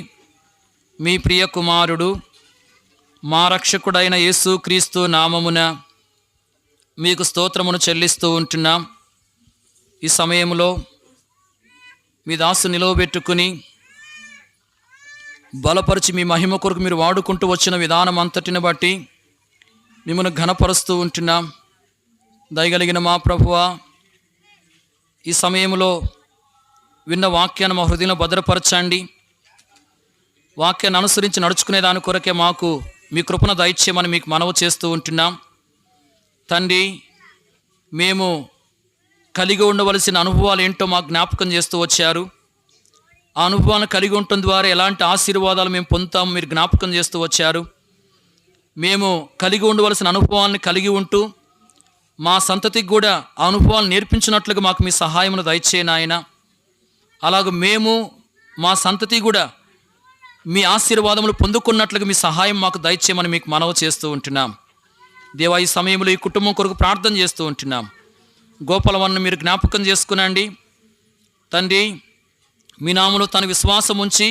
మీ ప్రియ కుమారుడు మా రక్షకుడైన యేసుక్రీస్తు నామమున మీకు స్తోత్రమును చెల్లిస్తూ ఉంటున్నాం. ఈ సమయంలో మీ దాసు నిలవబెట్టుకుని బలపరిచి మీ మహిమ కొరకు మీరు వాడుకుంటూ వచ్చిన విధానం అంతటిని బట్టి మిమ్మల్ని ఘనపరుస్తూ ఉంటున్నాం. దయగలిగిన మా ప్రభువా, ఈ సమయంలో విన్న వాక్యాన్ని మా హృదయంలో భద్రపరచండి. వాక్యాన్ని అనుసరించి నడుచుకునే దాని కొరకే మాకు మీ కృపను దయచేయమని మీకు మనవి చేస్తూ ఉంటున్నాం. తండ్రి, మేము కలిగి ఉండవలసిన అనుభవాలు ఏంటో మాకు జ్ఞాపకం చేస్తూ వచ్చారు. ఆ అనుభవాలను కలిగి ఉండటం ద్వారా ఎలాంటి ఆశీర్వాదాలు మేము పొందుతాము మీరు జ్ఞాపకం చేస్తూ వచ్చారు. మేము కలిగి ఉండవలసిన అనుభవాలను కలిగి ఉంటూ మా సంతతికి కూడా ఆ అనుభవాలు నేర్పించినట్లుగా మాకు మీ సహాయమును దయచేయను ఆయన. అలాగే మేము మా సంతతి కూడా మీ ఆశీర్వాదములు పొందుకున్నట్లుగా మీ సహాయం మాకు దయచేయమని మీకు మనవి చేస్తూ ఉంటున్నాం. దేవా, ఈ సమయంలో ఈ కుటుంబం కొరకు ప్రార్థన చేస్తూ ఉంటున్నాం. గోపాలవన్ను మీరు జ్ఞాపకం చేసుకునండి. తండ్రి, మీ నామములో తన విశ్వాసం ఉంచి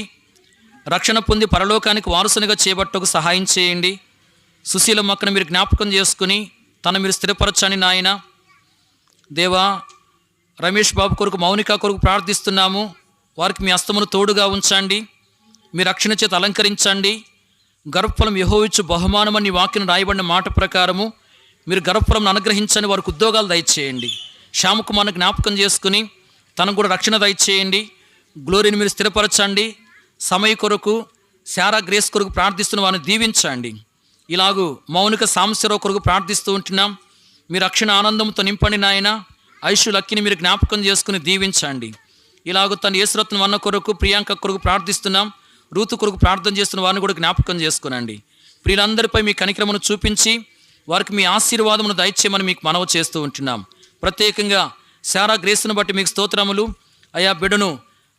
రక్షణ పొంది పరలోకానికి వారసునిగా చేపట్టకు సహాయం చేయండి. సుశీల మొక్కను మీరు జ్ఞాపకం చేసుకుని తను మీరు స్థిరపరచండి నాయన. దేవా, రమేష్ బాబు కొరకు, మౌనిక కొరకు ప్రార్థిస్తున్నాము. వారికి మీ హస్తమును తోడుగా ఉంచండి, మీ రక్షణ చేత అలంకరించండి. గర్భఫలం యెహోవా ఇచ్చు బహుమానమని వాక్యం రాయబడిన మాట ప్రకారము మీరు గర్భఫలం అనుగ్రహించండి. వారికి ఉద్యోగాలు దయచేయండి. శ్యామకుమార్ని జ్ఞాపకం చేసుకుని తనకు కూడా రక్షణ దయచేయండి. గ్లోరీని మీరు స్థిరపరచండి. సమయ కొరకు, శారా గ్రేస్ కొరకు ప్రార్థిస్తున్న వారిని దీవించండి. ఇలాగూ మౌనిక సాంశరావు కొరకు ప్రార్థిస్తూ ఉంటున్నాం. మీ రక్షణ ఆనందంతో నింపండి నాయన. ఐషు లక్కిని మీరు జ్ఞాపకం చేసుకుని దీవించండి. ఇలాగూ తన యేసురత్నం అన్న కొరకు, ప్రియాంక కొరకు ప్రార్థిస్తున్నాం. రూతు కొరకు ప్రార్థన చేస్తున్న వారిని కూడా జ్ఞాపకం చేసుకునండి. ప్రియులందరిపై మీ కనికరమును చూపించి వారికి మీ ఆశీర్వాదమును దయచేయమని మీకు మనవి చేస్తూ ఉంటున్నాం. ప్రత్యేకంగా శారా గ్రేస్ను బట్టి మీకు స్తోత్రములు. అయా, బిడ్డను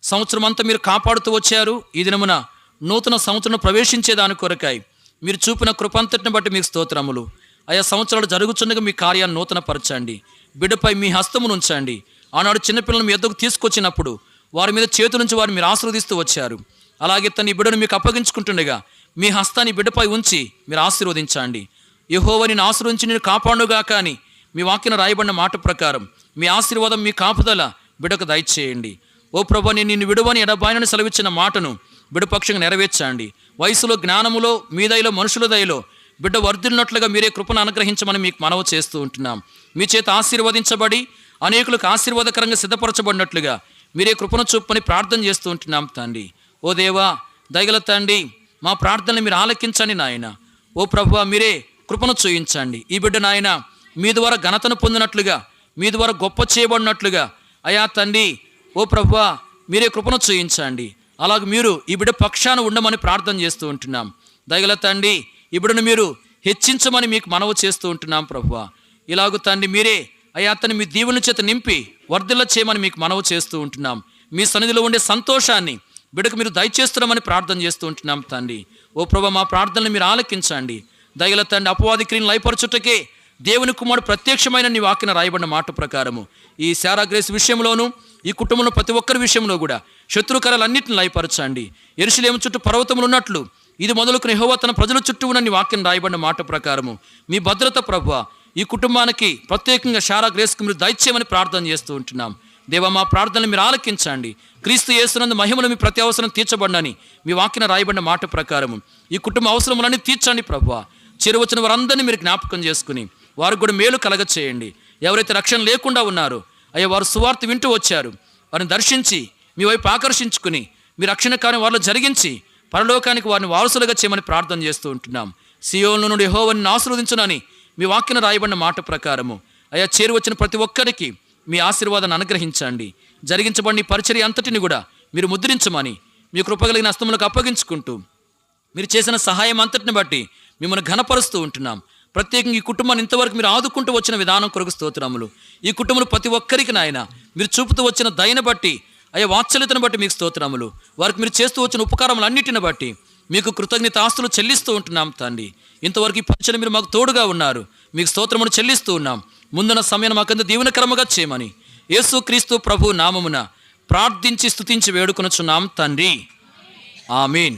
సంవత్సరం అంతా మీరు కాపాడుతూ వచ్చారు. ఈ దినమున నూతన సంవత్సరం ప్రవేశించేదాని కొరకై మీరు చూపిన కృపంతటిని బట్టి మీకు స్తోత్రములు. ఆయా సంవత్సరాలు జరుగుతుండగా మీ కార్యాన్ని నూతనపరచండి. బిడ్డపై మీ హస్తమును ఉంచండి. ఆనాడు చిన్నపిల్లలను మీ ఎద్దకు తీసుకొచ్చినప్పుడు వారి మీద చేతు నుంచి వారిని మీరు ఆశీర్వదిస్తూ వచ్చారు. అలాగే తన ఈ బిడ్డను మీకు అప్పగించుకుంటుండగా మీ హస్తాన్ని బిడ్డపై ఉంచి మీరు ఆశీర్వదించండి. యెహోవా నిన్ను ఆశీర్వదించి నేను కాపాడుగా కానీ మీ వాక్యం రాయబడిన మాట ప్రకారం మీ ఆశీర్వాదం, మీ కాపుదల బిడ్డకు దయచేయండి. ఓ ప్రభు, నేను నిన్ను విడువని ఎడబాయనని సెలవిచ్చిన మాటను బిడ్డపక్షంగా నెరవేర్చండి. వయసులో, జ్ఞానములో, మీ దయలో, మనుషుల దయలో బిడ్డ వర్ధిల్లినట్లుగా మీరే కృపను అనుగ్రహించమని మీకు మనవి చేస్తూ ఉంటున్నాం. మీ చేత ఆశీర్వదించబడి అనేకులకు ఆశీర్వాదకరంగా సిద్ధపరచబడినట్లుగా మీరే కృపను చూపని ప్రార్థన చేస్తూ ఉంటున్నాం తండ్రి. ఓ దేవా, దయగల తండ్రి, మా ప్రార్థనలు మీరు ఆలకించండి నాయన. ఓ ప్రభువా, మీరే కృపను చూయించండి. ఈ బిడ్డ నాయన మీ ద్వారా ఘనతను పొందినట్లుగా, మీ ద్వారా గొప్ప చేయబడినట్లుగా అయా తండ్రి, ఓ ప్రభువా, మీరే కృపను చూయించండి. అలాగే మీరు ఈ బిడ్డ పక్షాన ఉండమని ప్రార్థన చేస్తూ ఉంటున్నాం. దయగల తండ్రి, ఈ బిడ్డను మీరు హెచ్చించమని మీకు మనవి చేస్తూ ఉంటున్నాం ప్రభువా. ఇలాగూ తండ్రి, మీరే అయా అతన్ని మీ దీవుల చేత నింపి వర్ధిల్ల చేయమని మీకు మనవి చేస్తూ ఉంటున్నాం. మీ సన్నిధిలో ఉండే సంతోషాన్ని బిడ్డకు మీరు దయచేస్తున్నామని ప్రార్థన చేస్తూ ఉంటున్నాం తండ్రి. ఓ ప్రభు, మా ప్రార్థనలు మీరు ఆలకించండి. దయగల తండ్రి, అపవాది క్రియను లయపరచుటకే దేవుని కుమారుడు ప్రత్యక్షమైన నీ వాక్యం రాయబడిన మాట ప్రకారము ఈ శారా గ్రేస్ విషయంలోనూ, ఈ కుటుంబంలో ప్రతి ఒక్కరి విషయంలో కూడా శత్రుకరాలన్నింటిని లయపరచండి. యెరూషలేము చుట్టూ పర్వతములు ఉన్నట్లు ఇది మొదలుకుని యెహోవా తన ప్రజల చుట్టూ ఉన్న నీ వాక్యం రాయబడిన మాట ప్రకారము మీ భద్రత ప్రభువా ఈ కుటుంబానికి ప్రత్యేకంగా శారా గ్రేస్కు మీరు దయచేయమని ప్రార్థన చేస్తూ ఉంటున్నాం. దేవా, మా ప్రార్థనలు మీరు ఆలకించండి. క్రీస్తు యేసునందు మహిమలు మీ ప్రతి అవసరం తీర్చబడినని మీ వాక్యం రాయబడిన మాట ప్రకారము ఈ కుటుంబ అవసరములన్నీ తీర్చండి ప్రభువా. చేరువచ్చిన వారందరినీ మీరు జ్ఞాపకం చేసుకుని వారికి కూడా మేలు కలగ చేయండి. ఎవరైతే రక్షణ లేకుండా ఉన్నారో అయ్యా, వారు సువార్త వింటూ వచ్చారు, వారిని దర్శించి మీ వైపు ఆకర్షించుకుని మీ రక్షణ కార్యం వారిలో జరిగించి పరలోకానికి వారిని వారసులుగా చేయమని ప్రార్థన చేస్తూ ఉంటున్నాం. సియోను నుండి యెహోవాను ఆశీర్వదించునని మీ వాక్యను రాయబడిన మాట ప్రకారము అయ్యా చేరి వచ్చిన ప్రతి ఒక్కరికి మీ ఆశీర్వాదాన్ని అనుగ్రహించండి. జరిగించబడిన ఈ పరిచర్య అంతటిని కూడా మీరు ముద్రించమని మీ కృపగలిగిన హస్తములకు అప్పగించుకుంటూ మీరు చేసిన సహాయం అంతటిని బట్టి మిమ్మల్ని ఘనపరుస్తూ ఉంటున్నాం. ప్రత్యేకంగా ఈ కుటుంబాన్ని ఇంతవరకు మీరు ఆదుకుంటూ వచ్చిన విధానం కొరకు స్తోత్రములు. ఈ కుటుంబంలో ప్రతి ఒక్కరికి నాయన మీరు చూపుతూ వచ్చిన దయను బట్టి అయ్యా వాత్సల్యతను బట్టి మీకు స్తోత్రములు. వారికి మీరు చేస్తూ వచ్చిన ఉపకారములన్నిటిని బట్టి మీకు కృతజ్ఞత ఆస్తులు చెల్లిస్తూ ఉంటున్నాం తండ్రి. ఇంతవరకు ఈ పరిచయం మీరు మాకు తోడుగా ఉన్నారు. మీకు స్తోత్రమును చెల్లిస్తూ ఉన్నాం. ముందున్న సమయం మాకంత దీవెనకరముగా చేయమని యేసుక్రీస్తు ప్రభు నామమున ప్రార్థించి స్తుతించి వేడుకొనుచున్నాం తండ్రి. ఆమీన్.